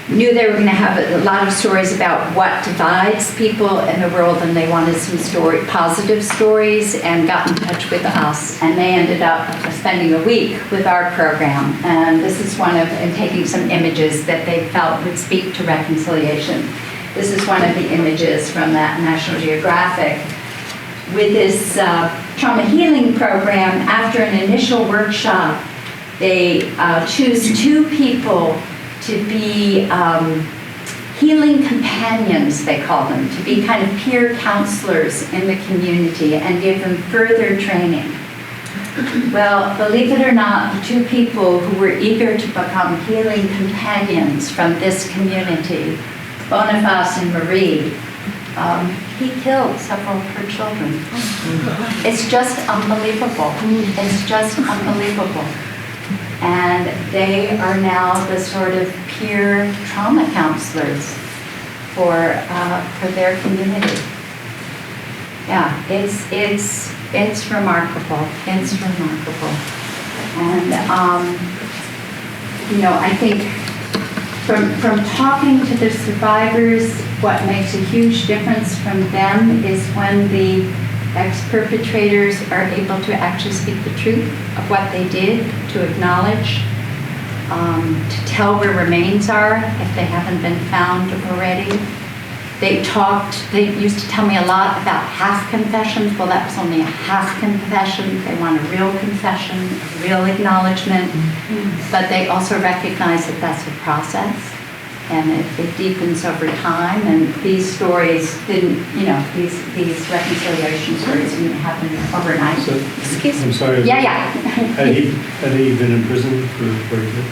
[SPEAKER 2] knew they were going to have a lot of stories about what divides people in the world, and they wanted some positive stories, and got in touch with us, and they ended up spending a week with our program. And this is and taking some images that they felt would speak to reconciliation. This is one of the images from that National Geographic. With this trauma healing program, after an initial workshop, they choose 2 people to be healing companions, they call them, to be kind of peer counselors in the community and give them further training. Well, believe it or not, the 2 people who were eager to become healing companions from this community, Boniface and Marie, he killed several of her children. It's just unbelievable. It's just unbelievable. And they are now the sort of peer trauma counselors for their community. Yeah, it's remarkable. It's remarkable. And I think from talking to the survivors, what makes a huge difference from them is when the ex-perpetrators are able to actually speak the truth of what they did, to acknowledge, to tell where remains are if they haven't been found already. They used to tell me a lot about half confessions. Well, that was only a half confession. They want a real confession, a real acknowledgement, but they also recognize that that's a process, and it deepens over time. And these stories didn't, these reconciliation stories didn't happen overnight.
[SPEAKER 3] So,
[SPEAKER 2] Excuse me.
[SPEAKER 3] I'm sorry.
[SPEAKER 2] Yeah.
[SPEAKER 3] Had he been in prison for what he did?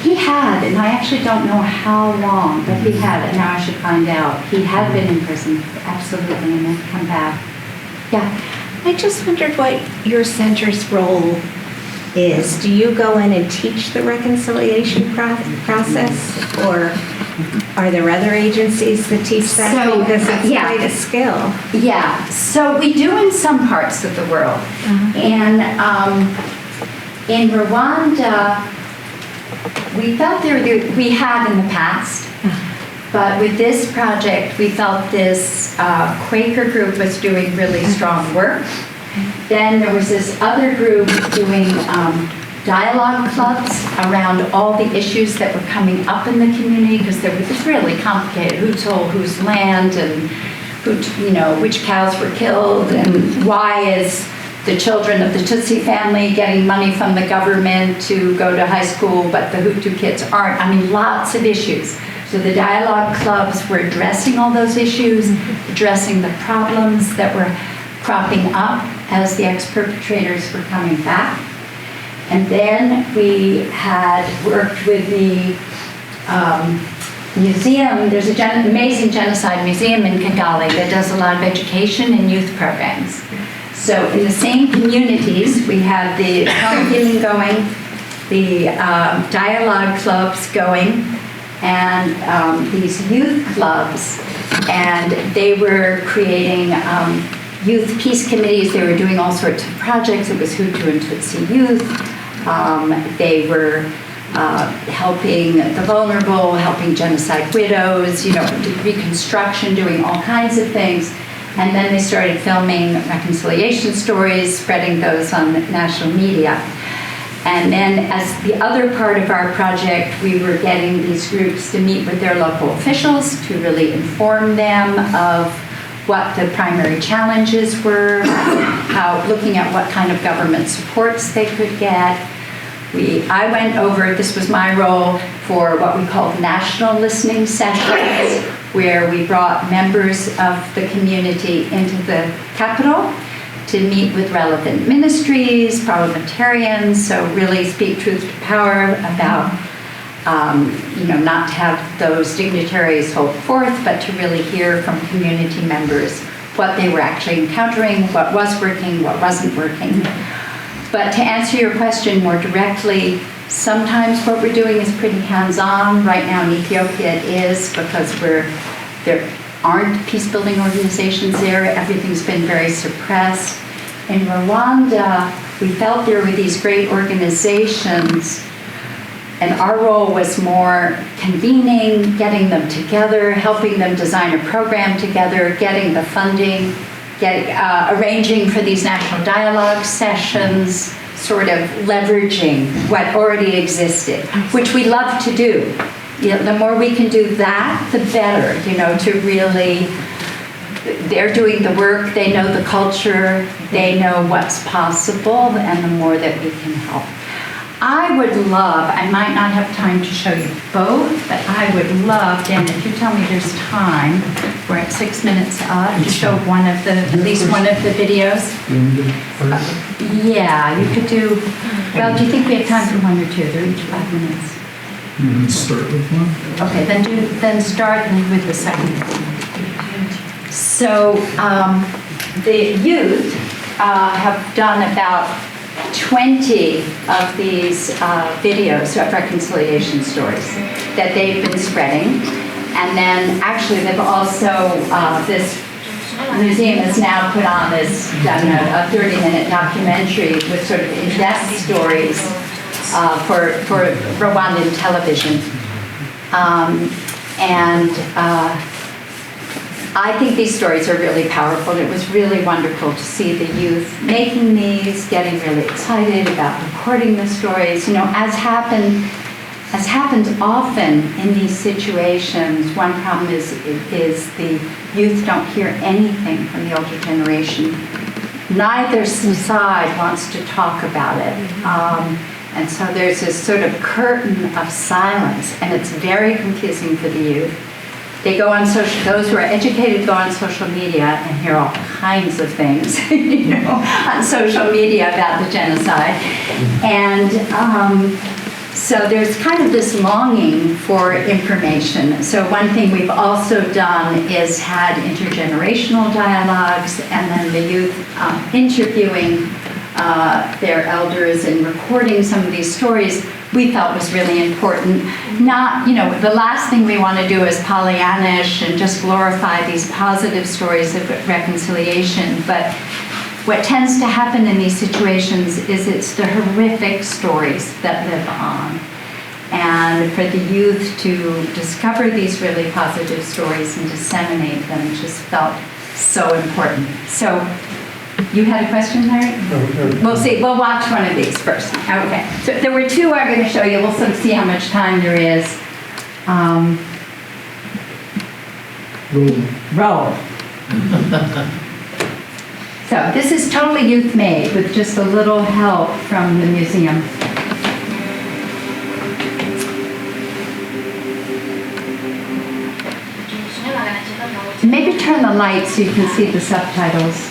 [SPEAKER 2] He had, and I actually don't know how long, but he had, and now I should find out. He had been in prison, absolutely, and then come back. Yeah.
[SPEAKER 8] I just wondered what your center's role is. Do you go in and teach the reconciliation process, or Are there other agencies that teach that?
[SPEAKER 2] So,
[SPEAKER 8] Because it's
[SPEAKER 2] yeah.
[SPEAKER 8] quite a skill.
[SPEAKER 2] Yeah, so we do in some parts of the world. And in Rwanda, we felt we had in the past, but with this project, we felt this Quaker group was doing really strong work. Then there was this other group doing dialogue clubs around all the issues that were coming up in the community, because it's really complicated. Who told whose land, and which cows were killed, and why is the children of the Tutsi family getting money from the government to go to high school, but the Hutu kids aren't. I mean, lots of issues. So the dialogue clubs were addressing all those issues, addressing the problems that were cropping up as the ex-perpetrators were coming back. And then we had worked with the museum. There's an amazing genocide museum in Kigali that does a lot of education and youth programs. So in the same communities, we have the home healing going, the dialogue clubs going, and these youth clubs. And they were creating youth peace committees. They were doing all sorts of projects. It was Hutu and Tutsi youth. They were helping the vulnerable, helping genocide widows, reconstruction, doing all kinds of things. And then they started filming reconciliation stories, spreading those on national media. And then as the other part of our project, we were getting these groups to meet with their local officials to really inform them of what the primary challenges were, looking at what kind of government supports they could get. I went over, this was my role, for what we called national listening sessions, where we brought members of the community into the capital to meet with relevant ministries, parliamentarians, so really speak truth to power about, not to have those dignitaries hold forth, but to really hear from community members what they were actually encountering, what was working, what wasn't working. But to answer your question more directly, sometimes what we're doing is pretty hands-on. Right now in Ethiopia it is, because there aren't peacebuilding organizations there. Everything's been very suppressed. In Rwanda, we felt there were these great organizations, and our role was more convening, getting them together, helping them design a program together, getting the funding, arranging for these national dialogue sessions, sort of leveraging what already existed, which we love to do. The more we can do that, the better, to really, they're doing the work, they know the culture, they know what's possible, and the more that we can help. I would love, I might not have time to show you both, but I would love, Dan, if you tell me there's time, we're at 6 minutes up, to show at least one of the videos. Yeah, you could do, well, do you think we have time for one or two? They're each 5 minutes.
[SPEAKER 1] Start with one.
[SPEAKER 2] Okay, then start with the second one. So the youth have done about 20 of these videos of reconciliation stories that they've been spreading. And then actually they've also, this museum has now put on done a 30-minute documentary with sort of in-depth stories for Rwandan television. I think these stories are really powerful. It was really wonderful to see the youth making these, getting really excited about recording the stories. As happens often in these situations, one problem is the youth don't hear anything from the older generation. Neither side wants to talk about it. And so there's this sort of curtain of silence, and it's very confusing for the youth. They go on those who are educated go on social media and hear all kinds of things, on social media about the genocide. And so there's kind of this longing for information. So one thing we've also done is had intergenerational dialogues, and then the youth interviewing their elders in recording some of these stories, we felt was really important. Not, the last thing we want to do is Pollyannish and just glorify these positive stories of reconciliation, but what tends to happen in these situations is it's the horrific stories that live on. And for the youth to discover these really positive stories and disseminate them just felt so important. So, you had a question, Larry? We'll see. We'll watch one of these first. Okay. So there were two I'm going to show you. We'll sort of see how much time there is. Roll. So this is totally youth-made with just a little help from the museum. Maybe turn the light so you can see the subtitles.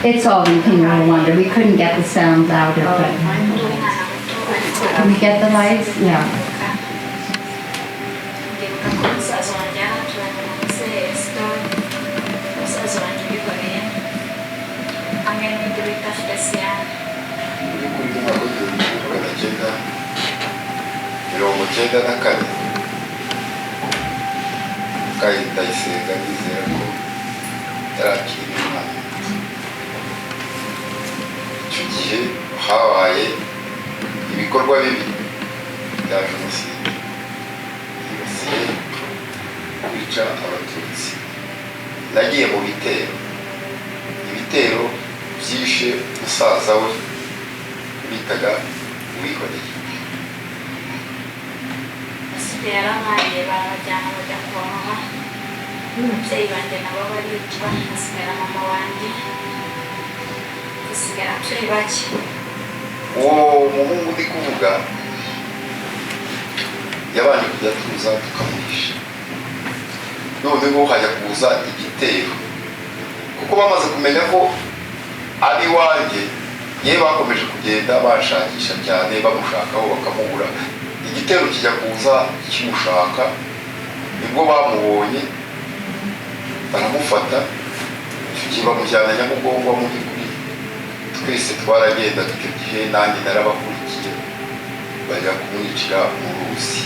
[SPEAKER 2] It's all in King Rwanda. We couldn't get the sound louder, but can we get the lights? Yeah.
[SPEAKER 9] Kahita isenga nizera ko yarakiri umwana. Icyo gihe habaye ibikorwa bibi bya jenoside yibasiye kwica abatutsi. Nagiye mu ibitero byishe musaza we bitaga Uwihoreye.
[SPEAKER 10] Yaramaye barajyana bajya kubaha umubyeyi wanjye nabo baricwa hasigara mama wanjye hasigara turi bake.
[SPEAKER 9] Uwo muhungu ndi kuvuga yabanje kujya tuza tukamuhisha, noneho hajya kuza igitero kuko bamaze kumenya ko ari wanjye, ye bakomeje kugenda bashakisha cyane bamushakaho bakamubura. Igitero kijya kuza kimushaka, nibwo bamubonye baramufata, bamujyana Nyamugongo. Mu by'ukuri twese twaragenda icyo gihe, nanjye narabakurikiye bajya kumwicira mu ruzi.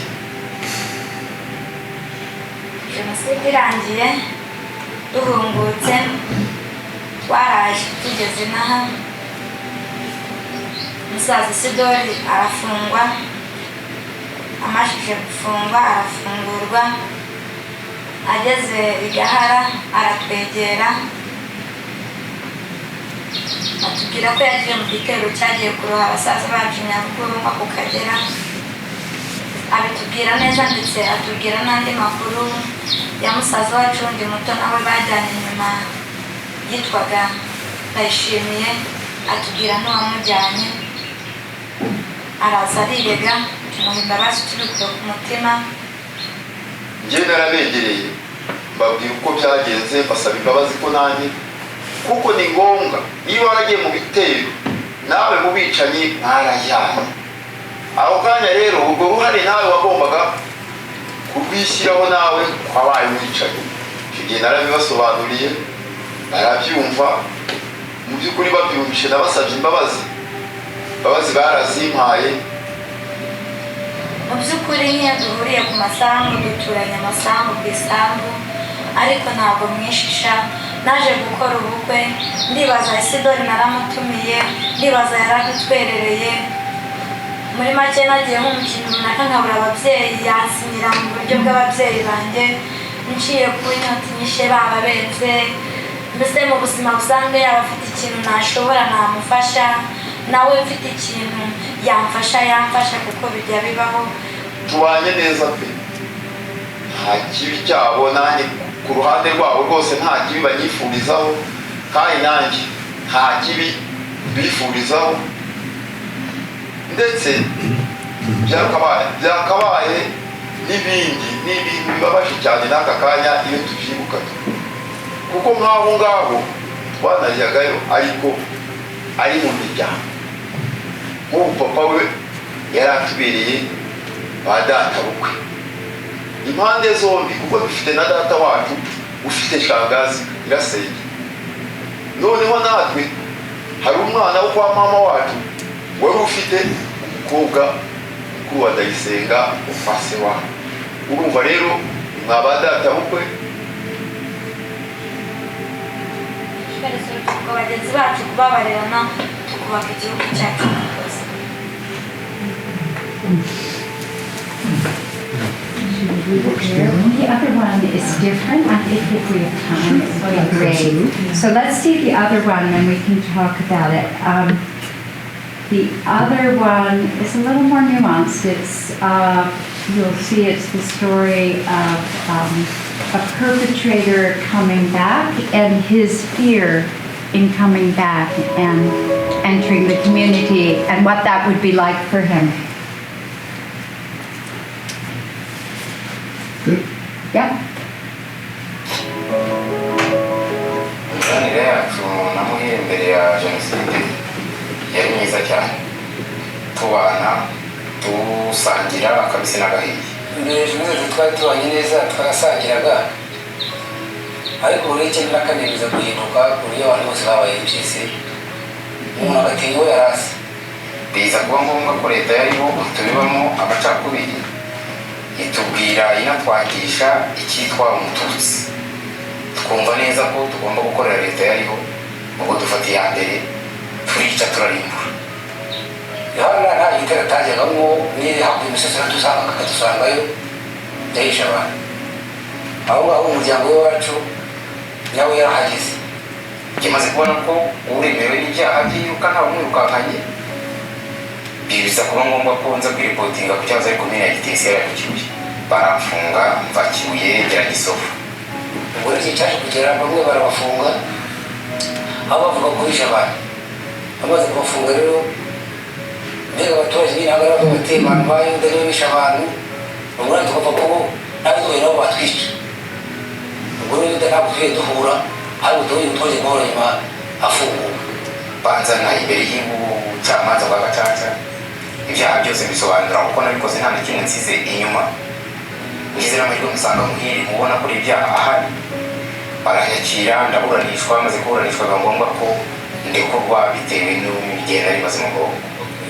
[SPEAKER 10] Jenoside irangiye duhungutse, twaraje tugeze inaha, musaza Isidori arafungwa, amashije gufungwa arafungurwa, ageze Igahara aratwegera atubwira ko yagiye mu gitero cyagiye kuroha abasaza bacu Nyabugogo ku Kagera. Abitubwira neza ndetse atubwira n'andi makuru ya musaza wacu undi muto nawe bajyanye inyuma yitwaga Ndayishimiye, atubwira n'uwamujyanye. Araza arirega, tumuha imbabazi tubikuye ku mutima.
[SPEAKER 9] Njye narabegereye mbabwira uko byagenze, mbasaba imbabazi ko nanjye kuko ni ngombwa, niba waragiye mu bitero nawe mu bicanyi mwarajyanye. Aho kanya rero ubwo ruhare nawe wagombaga kurwishyiraho, nawe wabaye umwicanyi. Icyo gihe narabibasobanuriye, barabyumva. Mu by'ukuri babyumvishe nabasabye imbabazi barazimpaye.
[SPEAKER 10] Mu by'ukuri nk'iyo duhuriye ku masambu duturanye amasambu ku isambu, ariko ntabwo mwishisha. Naje gukora ubukwe, ndibaza Isidori naramutumiye, ndibaza yaradutwerereye. Muri make nagiye nk'umukino runaka nkabura ababyeyi, yansinyira mu buryo bw'ababyeyi banjye, nciye ku inyota inyishe bababenze. Mbese mu buzima busanzwe yaba afite ikintu nashobora namufasha, nawe mfite ikintu yamfasha kuko bijya bibaho.
[SPEAKER 9] Tubanye neza pe, nta kibi cyabo, nanjye ku ruhande rwabo rwose nta kibi banyifurizaho, kandi nanjye nta kibi bifurizaho. Ndetse byakabaye n'ibintu bibabaje cyane n'aka kanya iyo tubyibuka, kuko nk'aho ngaho twanajyagayo ariko ari mu miryango. Nk'ubu papa we yari atubereye ba data bukwe impande zombi, kuko dufite na data wacu ufite shangazi irasenge. Noneho natwe hari umwana wo kwa mama wacu wari ufite umukobwa mukuru wa Ndayisenga ufase wa. Urumva rero mwaba data bukwe
[SPEAKER 10] abagenzi bacu kubabarerana tukubaka igihugu cyacu.
[SPEAKER 2] The other one is different. I think if we have time, it would be great. So let's see the other one and we can talk about it. The other one is a little more nuanced. It's, you'll see it's the story of a perpetrator coming back and his fear in coming back and entering the community and what that would be like for him.
[SPEAKER 1] Good.
[SPEAKER 2] Yeah.
[SPEAKER 11] Imibanire yacu na Muhire mbere ya Jenoside yari myiza cyane, tubana dusangira akabisi n'agahiye. Mbere Jenoside twari tubanye neza, twarasangiraga, ariko buri ikintu n'akane biza guhinduka ku buryo abantu bose babaye impyisi, umuntu agatinya uwo yarasi. Biza kuba ngombwa ko leta yariho tubibamo amacakubiri, itubwira inatwangisha icyitwa umututsi. Twumva neza ko tugomba gukorera leta yariho, ubwo dufata iya mbere turica turarimbura. Yohana nta gitero atajyagamo, niyo hakuye imisesero akadusangayo yahishe abantu. Aho ngaho umuryango w'iwacu nawe yarahageze. Kimaze kubona ko uremewe n'ibyaha byiruka ntawe umwirukankanye, biza kuba ngombwa ko nza kwiripotinga ku cyahoze ari komine ya Gitesi yarakikiwe. Baramfunga mva Kibuye ngera Gisovu. Ubwo iki cyaje kugera bamwe barabafunga, aho bavuga ko bishe abantu. Amaze kubafunga rero, mbega abaturage nyine agaragaza batema abantu bayuda niyo bishe abantu, ubwo tukava ko natwe nabo batwica. Ubwo rero ntabwo tugiye duhura, ahubwo tugiye guhora nyuma afunguka. Banzana imbere y'ubucamanza bwa Gacaca, ibyaha byose bisobanura kuko nabikoze nta na kimwe nsize inyuma. Ngize n'amahirwe musanga Muhire mubona kuri ibyaha ahari, baranyakira ndaburanishwa. Maze kuburanishwa biba ngombwa ko ndekurwa bitewe n'ibigenda bimaze mu bwonko.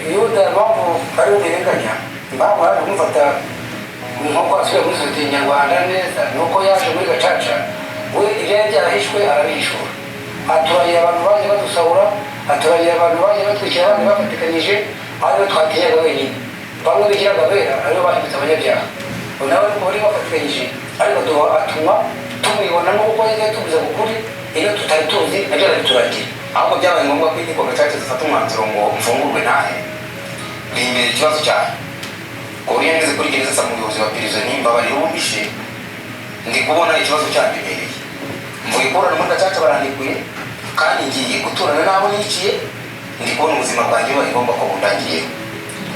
[SPEAKER 11] Yuda mpamvu ari uburenganya, impamvu yaje kumufata nk'uko asubiye muri sosiyete nyarwanda neza, nuko yaje muri Gacaca we ibyari byarahishwe arabihishura. Aturagira abantu baje badusahura, aturagira abantu baje batwikira abandi bafatikanyije, aribo twatinyaga wenyine. Bamwe bigiraga bera aribo bahindutse abanyabyaha, nawe nuko bari bafatikanyije, ariko atuma tumubibona n'uko yagiye tubuza ukuri iyo tutari tuzi nabyo arabituragira. Ahubwo byabaye ngombwa ko inkiko Gacaca zifata umwanzuro ngo mfungurwe ntahe. Bimbere ikibazo cyane ku buryo ngeze kuri gereza nsaba umuyobozi wa prison nimbabarira uwumpishe, ndi kubona ikibazo cyambemereye. Mvuye kurana muri Gacaca barandikuye, kandi ngiye guturana n'abo niciye, ndi kubona ubuzima bwanjye buba igomba ko bundangiyeho.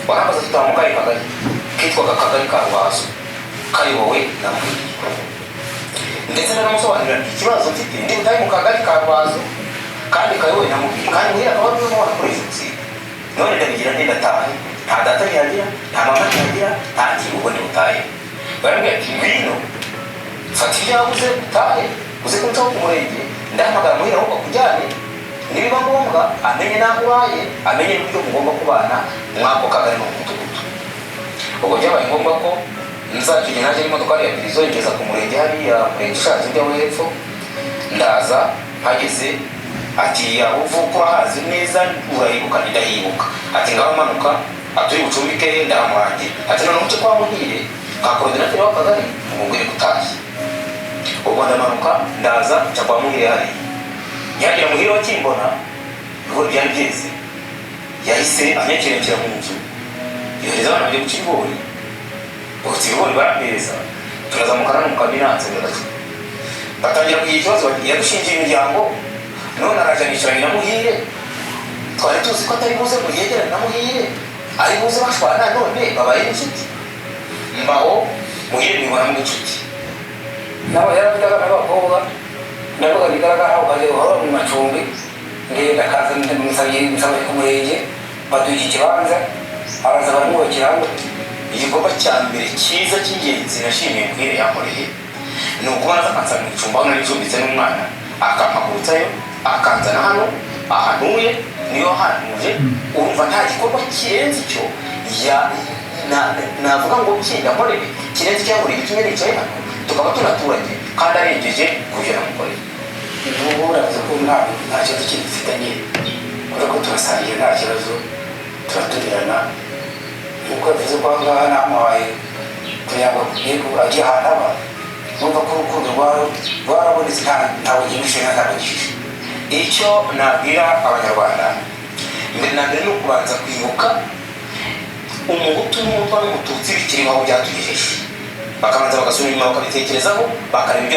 [SPEAKER 11] Warambaza tutamuka ari kagari kitwaga Akagari ka Rwazo, kari wowe na Muhire. Ndetse naramusobanurira ikibazo mfite, ndi butaye mu Kagari ka Rwazo kandi kari wowe na Muhire, kandi Muhire akaba ari umwana kuri Jenoside. None ndabigira nde ndatahe, nta data ntiyagira, nta mama ntiyagira, nta kibugo ndi butahe. Barambwira ati ngwino fata ibyawe uze utahe, uze kuncaho ku murenge, ndahamagara Muhire ahubwo akujyane, nibiba ngombwa amenye n'aho uraye, amenye n'uburyo mugomba kubana mwako Kagari no mu mudugudu. Ubwo byabaye ngombwa ko nzakigenda naje n'imodokari ya prison ngeza ku murenge hariya murenge ushaje ujya hepfo. Ndaza hageze ati uvuka urahazi neza urayibuka ndahibuka, ati ngaho manuka aturi bucumbike ndamurangira, ati none muce kwa Muhire ka coordinateur w'Akagari umubwire gutashye. Ubwo ndamanuka ndaza nca kwa Muhire hariya. Yagira Muhire wakimbona ibigori byari byeze, yahise anyekerekera mu nzu yohereza abana bajya guca ibigori. Bose ibigori barampereza, turazamukana n'umukaminanse ndagacu batangira kugira ikibazo, yadushingiye imiryango. None arajanisha na Muhire, twari tuzi ko atari buze ngo yegerane na Muhire, ari buze bashwana, none babaye inshuti. Mbaho Muhire nibona mu inshuti nabo yarafitaga n'abakobwa, ndavuga bigaragara aho baje bahora mu macumbi. Ngenda kaza ndamusabye ku murenge baduha ikibanza, araza baramwubakira hamwe. Igikorwa cya mbere cyiza cy'ingenzi nashimiye Muhire yankoreye, ni ukubona akansanga mu icumbi aho nari ncumbitse n'umwana akampagurutsayo akanzana hano ahanuye niyo hanuje urumva nta gikorwa kirenze icyo navuga ngo kindakorere kirenze icyo yankoreye kimwe nicaye hano tukaba tunaturanye kandi arengeje kubyo namukoreye. Ubu uravuze ko nta kibazo kindi dufitanye kubera ko turasangiye nta kibazo turatumirana nk'uko yavuze ko aha ngaha namuhaye kugira ngo ajye ahantu aba numva ko urukundo rwarabonetse ntawe nyimishe ntabagishije. Icyo nabwira abanyarwanda mbere na mbere ni ukubanza kwibuka umuhutu n'umutwa n'umututsi bikiriho aho byatugejeje, bakabanza bagasubira inyuma bakabitekerezaho bakareba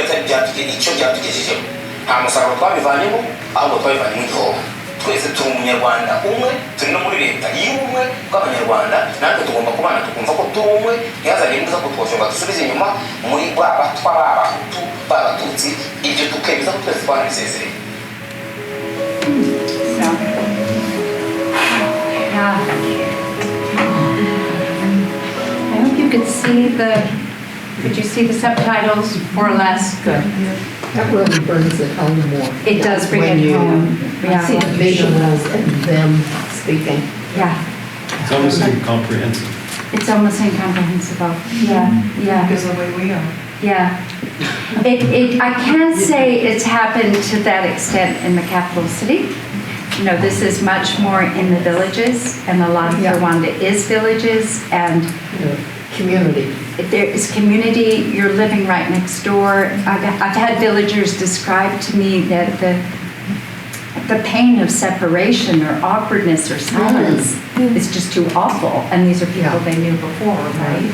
[SPEAKER 11] icyo byatugejejeho. Nta musaruro twabivanyemo ahubwo twabivanyemo igihombo. Twese turi umunyarwanda umwe, turi no muri leta y'ubumwe bw'abanyarwanda, natwe tugomba kubana tukumva ko turi umwe, ntihazagire imbuza ko twoshoka dusubize inyuma muri babatwa b'abahutu b'abatutsi, ibyo tukemeza ko twese twanabisezereye.
[SPEAKER 2] I hope you could see the subtitles more or less? Good.
[SPEAKER 12] That really brings it home more.
[SPEAKER 2] It does bring
[SPEAKER 12] When
[SPEAKER 2] it
[SPEAKER 12] you
[SPEAKER 2] home.
[SPEAKER 12] see the visuals and them speaking.
[SPEAKER 2] Yeah.
[SPEAKER 3] It's almost incomprehensible.
[SPEAKER 2] It's almost incomprehensible. Yeah.
[SPEAKER 4] Because of the way we are.
[SPEAKER 2] Yeah. I can't say it's happened to that extent in the capital city. You know, this is much more in the villages, and a lot of Rwanda is villages, and
[SPEAKER 12] community.
[SPEAKER 2] There is community. You're living right next door. I've had villagers describe to me that the pain of separation or awkwardness or silence is just too awful, and these are people they knew before, right?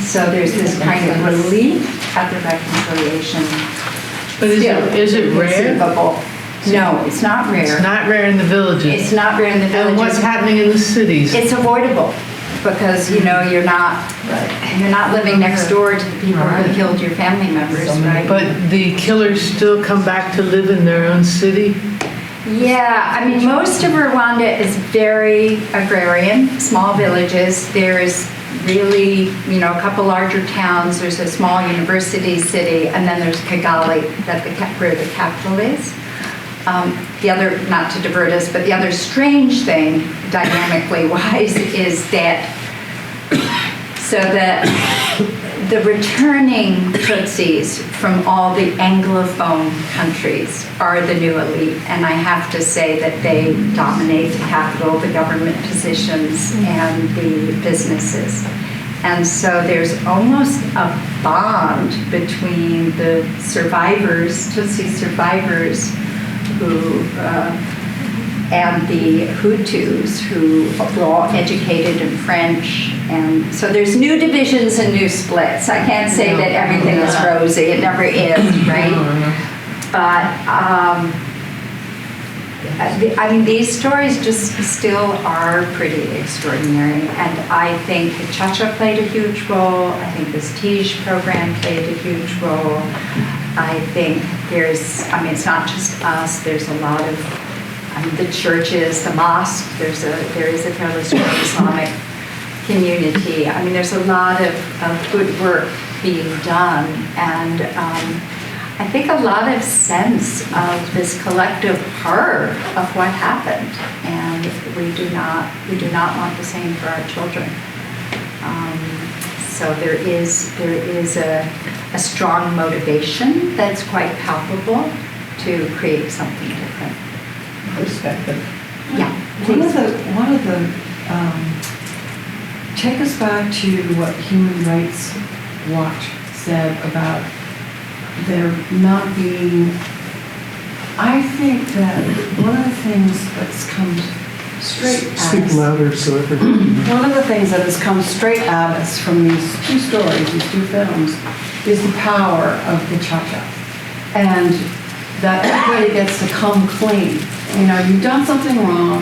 [SPEAKER 2] So there's this kind of relief at the reconciliation.
[SPEAKER 13] But is it rare?
[SPEAKER 2] No, it's not rare.
[SPEAKER 13] It's not rare in the villages.
[SPEAKER 2] It's not rare in the villages.
[SPEAKER 13] And what's happening in the cities?
[SPEAKER 2] It's avoidable because you're not living next door to the people who killed your family members, right?
[SPEAKER 13] But the killers still come back to live in their own city?
[SPEAKER 2] Yeah, I mean, most of Rwanda is very agrarian, small villages. There's really, a couple larger towns. There's a small university city, and then there's Kigali, where the capital is. The other, not to divert us, but the other strange thing, dynamically wise, is that the returning Tutsis from all the Anglophone countries are the new elite, and I have to say that they dominate the capital, the government positions, and the businesses. And so there's almost a bond between the survivors, Tutsi survivors, and the Hutus, who were all educated in French. And so there's new divisions and new splits. I can't say that everything is rosy. It never is, right? But, I mean, these stories just still are pretty extraordinary. And I think Cha-Cha played a huge role. I think this Tige program played a huge role. I think it's not just us. There's a lot of, the churches, the mosque, there is a fairly strong Islamic community. I mean, there's a lot of good work being done. And I think a lot of sense of this collective horror of what happened. And we do not want the same for our children. So there is a strong motivation that's quite palpable to create something different.
[SPEAKER 12] Perspective.
[SPEAKER 2] Yeah.
[SPEAKER 4] One of the take us back to what Human Rights Watch said about there not being. I think that one of the things that's come straight at us.
[SPEAKER 1] Speak louder so everybody.
[SPEAKER 4] One of the things that has come straight at us from these two stories, these two films, is the power of the Cha-Cha. And that everybody gets to come clean. You've done something wrong.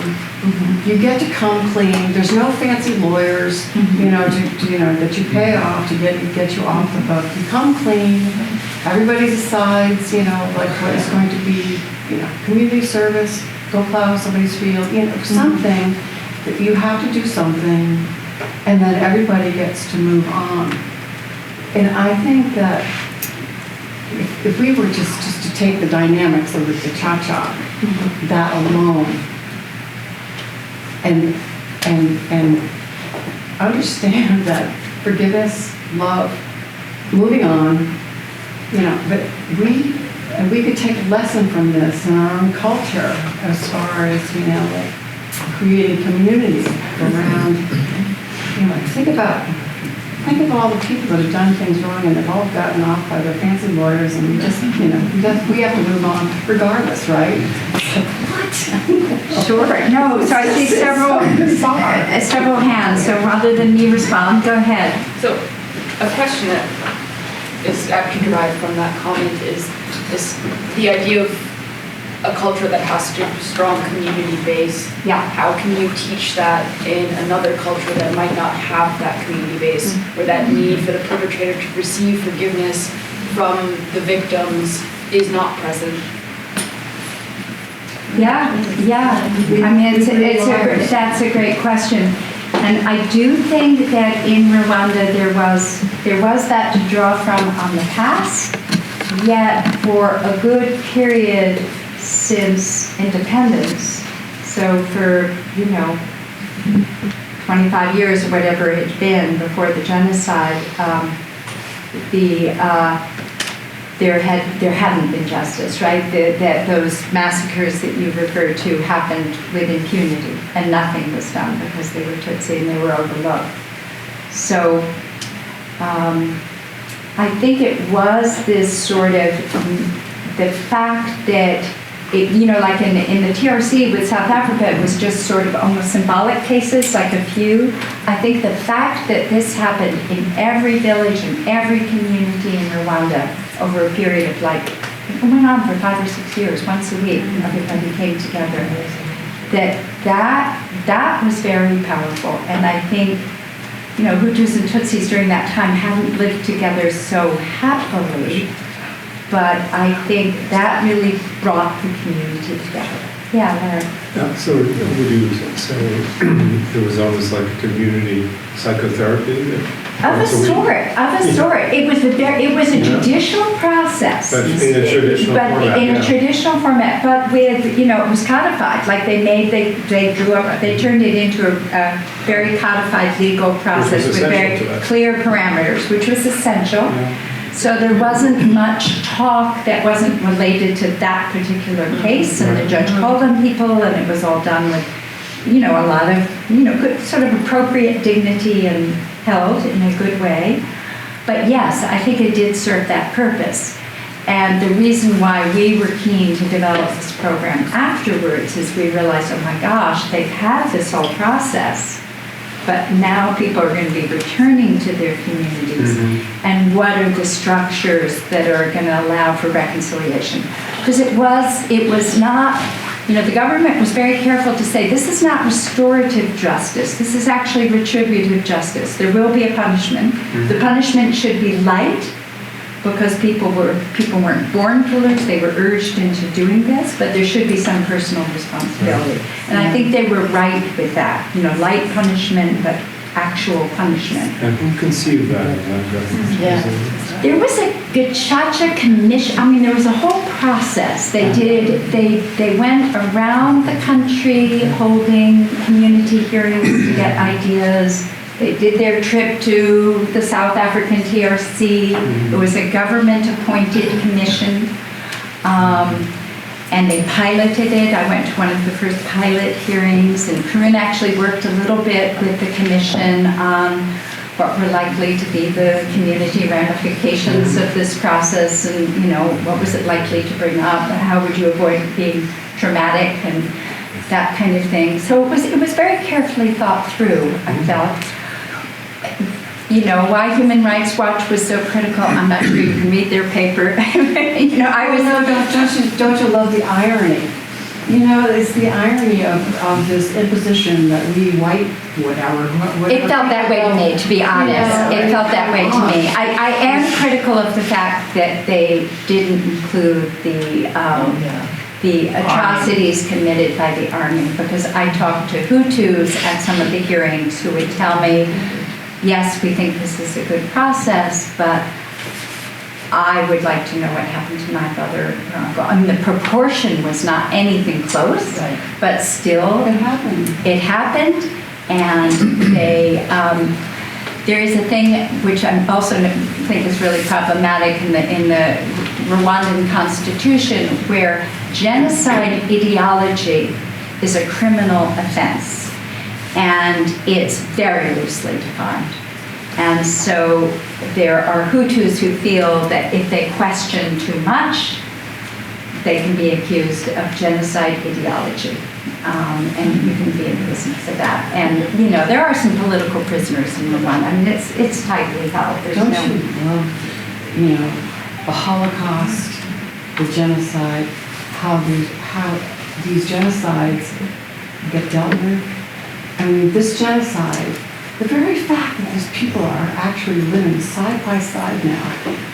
[SPEAKER 4] You get to come clean. There's no fancy lawyers, that you pay off to get you off the hook. You come clean. Everybody decides, like what is going to be, community service, go plow somebody's field, something that you have to do something, and then everybody gets to move on. And I think that if we were just to take the dynamics of the cha-cha, that alone, and understand that forgiveness, love, moving on, but we could take a lesson from this in our own culture as far as, creating community around, think of all the people that have done things wrong and they've all gotten off by their fancy lawyers and we have to move on regardless, right? What?
[SPEAKER 2] Sure. No, so I see several hands, so rather than me respond, go ahead.
[SPEAKER 14] So a question that is actually derived from that comment is the idea of a culture that has such a strong community base.
[SPEAKER 2] Yeah.
[SPEAKER 14] How can you teach that in another culture that might not have that community base, where that need for the perpetrator to receive forgiveness from the victims is not present?
[SPEAKER 2] Yeah. I mean, that's a great question. And I do think that in Rwanda there was that to draw from on the past, yet for a good period since independence, so for 25 years or whatever it had been before the genocide, there hadn't been justice, right? That those massacres that you referred to happened with impunity, and nothing was done because they were Tutsi and they were overlooked. So I think it was this sort of the fact that like in the TRC with South Africa, it was just sort of almost symbolic cases, like a few. I think the fact that this happened in every village and every community in Rwanda over a period of it went on for 5 or 6 years, once a week, everybody came together. That was very powerful. And I think, Hutus and Tutsis during that time hadn't lived together so happily. But I think that really brought the community together. Yeah, Larry.
[SPEAKER 3] Yeah, so would you say it was almost like a community psychotherapy?
[SPEAKER 2] Of a sort. It was a judicial process.
[SPEAKER 3] But in a traditional format.
[SPEAKER 2] In a traditional format, but with, it was codified. Like they turned it into a very codified legal process with very clear parameters, which was essential. Yeah. So there wasn't much talk that wasn't related to that particular case, and the judge called on people, and it was all done with, a lot of, good sort of appropriate dignity and held in a good way. But yes, I think it did serve that purpose. And the reason why we were keen to develop this program afterwards is we realized, oh my gosh, they've had this whole process. But now people are going to be returning to their communities. And what are the structures that are going to allow for reconciliation? Because it was not, the government was very careful to say, this is not restorative justice. This is actually retributive justice. There will be a punishment. The punishment should be light, because people weren't born killers, they were urged into doing this, but there should be some personal responsibility. And I think they were right with that, light punishment, but actual punishment.
[SPEAKER 3] And who conceived that?
[SPEAKER 2] There was a Gacaca commission, there was a whole process. They went around the country holding community hearings to get ideas. They did their trip to the South African TRC. It was a government-appointed commission, and they piloted it. I went to one of the first pilot hearings, and Karuna actually worked a little bit with the commission on what were likely to be the community ramifications of this process, and what was it likely to bring up, and how would you avoid it being traumatic, and that kind of thing. So it was very carefully thought through, I felt. Why Human Rights Watch was so critical, I'm not sure you can read their paper.
[SPEAKER 4] Don't you love the irony? It's the irony of this imposition that we white, whatever.
[SPEAKER 2] It felt that way to me, to be honest. It felt that way to me. I am critical of the fact that they didn't include the atrocities committed by the army, because I talked to Hutus at some of the hearings who would tell me, yes, we think this is a good process, but I would like to know what happened to my brother or uncle. I mean, the proportion was not anything close, but still
[SPEAKER 4] It happened.
[SPEAKER 2] it happened, and they, there is a thing which I also think is really problematic in the Rwandan constitution, where genocide ideology is a criminal offense, and it's very loosely defined. And so there are Hutus who feel that if they question too much, they can be accused of genocide ideology. And you can be in prison for that. And, you know, there are some political prisoners in Rwanda. I mean, it's tightly held. There's
[SPEAKER 4] Don't
[SPEAKER 2] no...
[SPEAKER 4] you love, you know, the Holocaust, the genocide, how these genocides get dealt with? I mean, this genocide, the very fact that these people are actually living side by side now,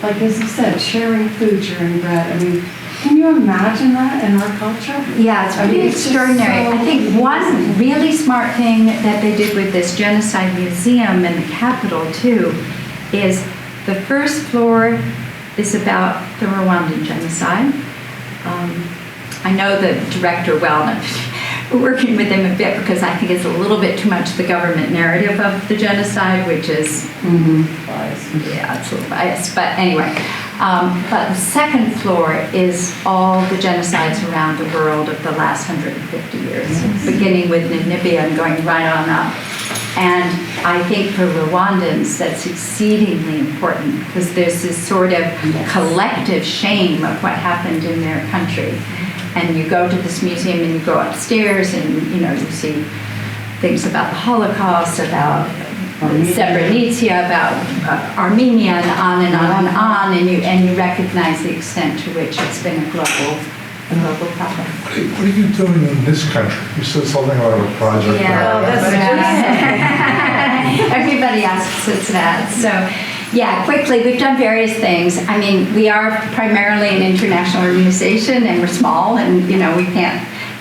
[SPEAKER 4] like as you said, sharing food, sharing bread. I mean, can you imagine that in our culture?
[SPEAKER 2] Yeah, it's pretty extraordinary. I think one really smart thing that they did with this genocide museum in the capital too is the first floor is about the Rwandan genocide. I know the director well, and I'm working with him a bit because I think it's a little bit too much the government narrative of the genocide, which is biased. Yeah, it's a little biased. But anyway, but the second floor is all the genocides around the world of the last 150 years, beginning with Namibia and going right on up. And I think for Rwandans, that's exceedingly important because there's this sort of collective shame of what happened in their country. And you go to this museum and you go upstairs and, you know, you see things about the Holocaust, about Srebrenica, about Armenia, and on and on and on, and you recognize the extent to which it's been a global problem.
[SPEAKER 7] What are you doing in this country? You said something about a project.
[SPEAKER 2] Yeah, everybody asks us that. So, yeah, quickly, we've done various things. I mean, we are primarily an international organization, and we're small, and you know, we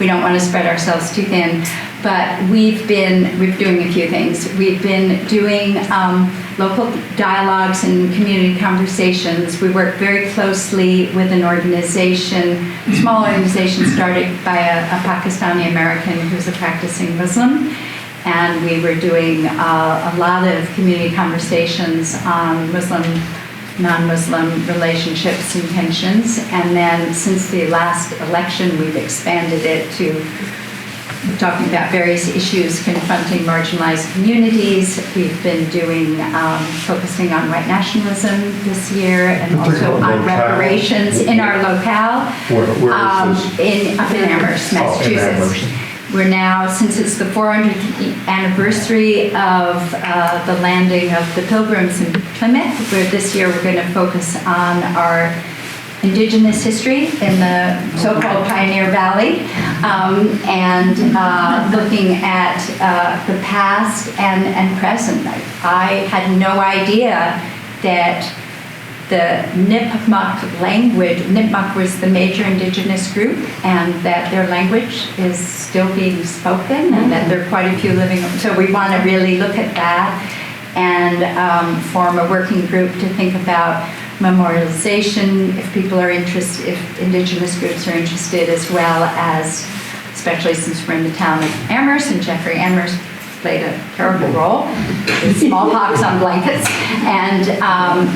[SPEAKER 2] don't want to spread ourselves too thin. But we're doing a few things. We've been doing local dialogues and community conversations. We work very closely with an organization, a small organization started by a Pakistani American who's a practicing Muslim. And we were doing a lot of community conversations on Muslim, non-Muslim relationships and tensions. And then since the last election, we've expanded it to talking about various issues confronting marginalized communities. We've been doing, focusing on white nationalism this year and also on reparations in our locale.
[SPEAKER 7] Where is this?
[SPEAKER 2] Up in Amherst, Massachusetts. We're now, since it's the 400th anniversary of the landing of the Pilgrims in Plymouth, where this year we're going to focus on our indigenous history in the so-called Pioneer Valley, and looking at the past and present. I had no idea that the Nipmuc language, Nipmuc was the major indigenous group, and that their language is still being spoken, and that there are quite a few living. So we want to really look at that and form a working group to think about memorialization, if people are interested, if indigenous groups are interested, as well as, especially since we're in the town of Amherst, and Jeffrey Amherst played a terrible role with smallpox on blankets, and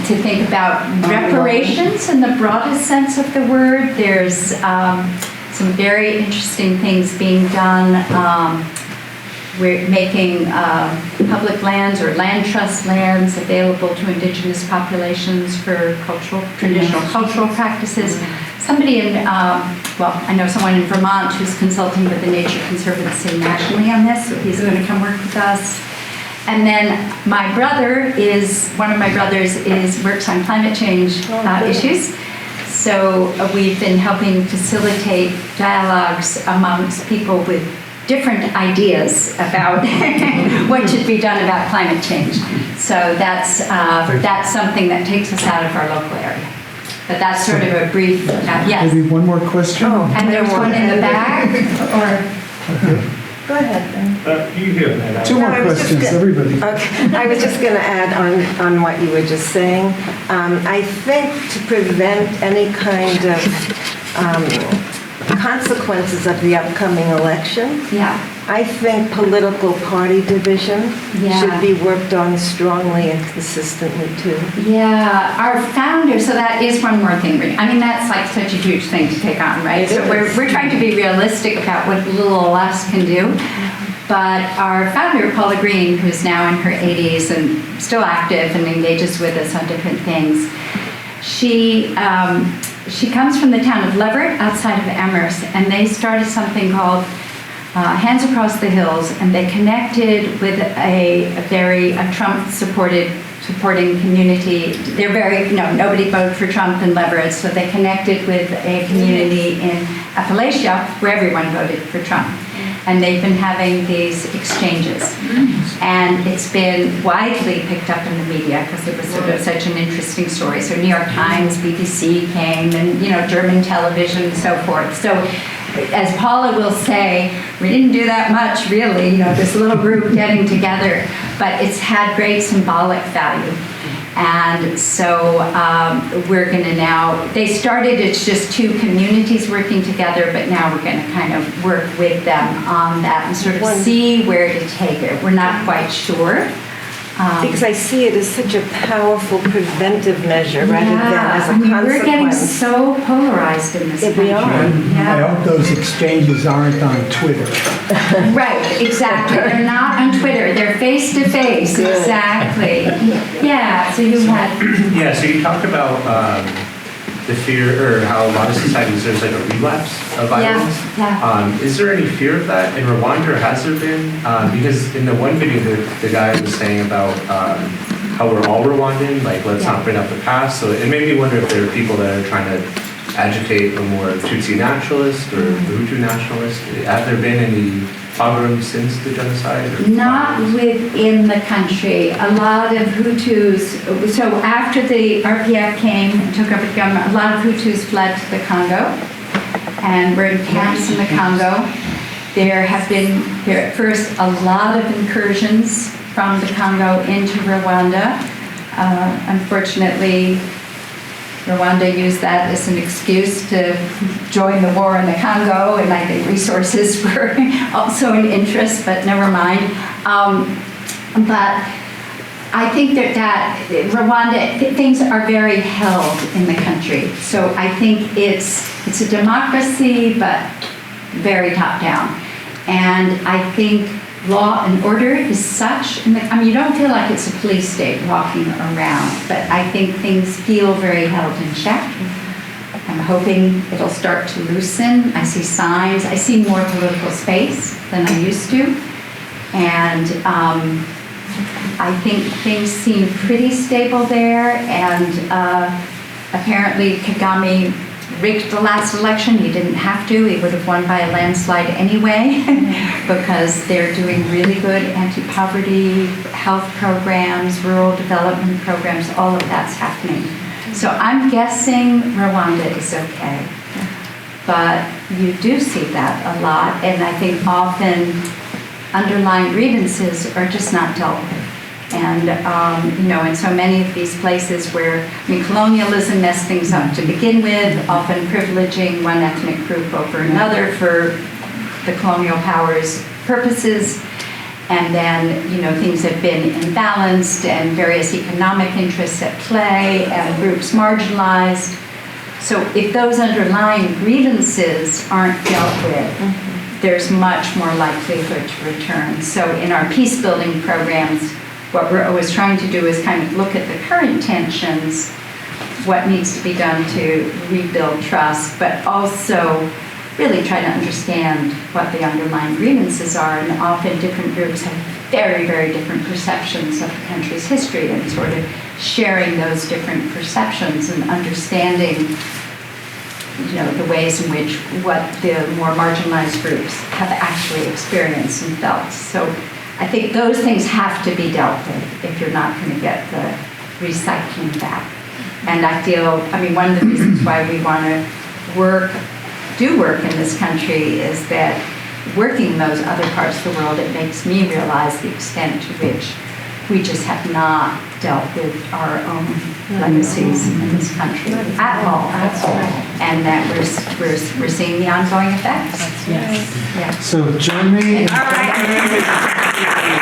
[SPEAKER 2] to think about reparations in the broadest sense of the word. There's some very interesting things being done. We're making public lands or land trust lands available to indigenous populations for traditional cultural practices. Somebody in, I know someone in Vermont who's consulting with the Nature Conservancy nationally on this, so he's going to come work with us. And then one of my brothers works on climate change issues. So we've been helping facilitate dialogues amongst people with different ideas about what should be done about climate change. So that's something that takes us out of our local area. But that's sort of a brief, yes.
[SPEAKER 1] Maybe one more question?
[SPEAKER 2] And there's one in the back, or?
[SPEAKER 14] Go
[SPEAKER 12] Go ahead.
[SPEAKER 3] You hear that?
[SPEAKER 1] Two more questions, everybody.
[SPEAKER 12] Okay, I was just going to add on what you were just saying. I think to prevent any kind of consequences of the upcoming election, I think political party division should be worked on strongly and consistently too.
[SPEAKER 2] Yeah, our founder, so that is one more thing. I mean, that's like such a huge thing to take on, right? So we're trying to be realistic about what little of us can do. But our founder, Paula Green, who's now in her 80s and still active and engages with us on different things, she comes from the town of Leverett outside of Amherst, and they started something called Hands Across the Hills, and they connected with a Trump supporting community. Nobody voted for Trump in Leverett, so they connected with a community in Appalachia where everyone voted for Trump. And they've been having these exchanges. And it's been widely picked up in the media because it was sort of such an interesting story. So New York Times, BBC came, and German television and so forth. So as Paula will say, we didn't do that much really, this little group getting together, but it's had great symbolic value. And so we're going to now, they started, it's just two communities working together, but now we're going to kind of work with them on that and sort of see where to take it. We're not quite sure.
[SPEAKER 12] Because I see it as such a powerful preventive measure rather than as a consequence.
[SPEAKER 2] We're getting so polarized in this country.
[SPEAKER 12] We are.
[SPEAKER 15] I hope those exchanges aren't on Twitter.
[SPEAKER 2] Right, exactly. They're not on Twitter. They're face to face. Exactly. Yeah. So you had.
[SPEAKER 6] Yeah. So you talked about the fear, or how a lot of societies there's like a relapse of violence.
[SPEAKER 2] Yeah.
[SPEAKER 6] Is there any fear of that in Rwanda, or has there been? Because in the one video, the guy was saying about how we're all Rwandan, like let's not bring up the past. So it made me wonder if there are people that are trying to agitate a more Tutsi nationalist or Hutu nationalist. Have there been any pogroms since the genocide? Or
[SPEAKER 2] not within the country. A lot of Hutus, so after the RPF came and took over the government, a lot of Hutus fled to the Congo and were in camps in the Congo. There have been, at first, a lot of incursions from the Congo into Rwanda. Unfortunately, Rwanda used that as an excuse to join the war in the Congo, and I think resources were also an interest, but never mind. But I think that Rwanda, things are very held in the country. So I think it's a democracy, but very top down. And I think law and order is such, you don't feel like it's a police state walking around, but I think things feel very held in check. I'm hoping it'll start to loosen. I see signs. I see more political space than I used to. And I think things seem pretty stable there. And apparently Kagame rigged the last election. He didn't have to. He would have won by a landslide anyway because they're doing really good anti-poverty health programs, rural development programs, all of that's happening. So I'm guessing Rwanda is okay. But you do see that a lot, and I think often underlying grievances are just not dealt with. And, in so many of these places where, colonialism messed things up to begin with, often privileging one ethnic group over another for the colonial powers' purposes. And then, things have been imbalanced and various economic interests at play and groups marginalized. So if those underlying grievances aren't dealt with, there's much more likelihood to return. So in our peacebuilding programs, what we're always trying to do is kind of look at the current tensions, what needs to be done to rebuild trust, but also really try to understand what the underlying grievances are. And often different groups have very, very different perceptions of the country's history, and sort of sharing those different perceptions and understanding the ways in which what the more marginalized groups have actually experienced and felt. So I think those things have to be dealt with if you're not going to get the recycling back. And I feel, one of the reasons why we want to do work in this country is that working in those other parts of the world, it makes me realize the extent to which we just have not dealt with our own legacies in this country at all. And that we're seeing the ongoing effects.
[SPEAKER 1] So join me in
[SPEAKER 2] All right.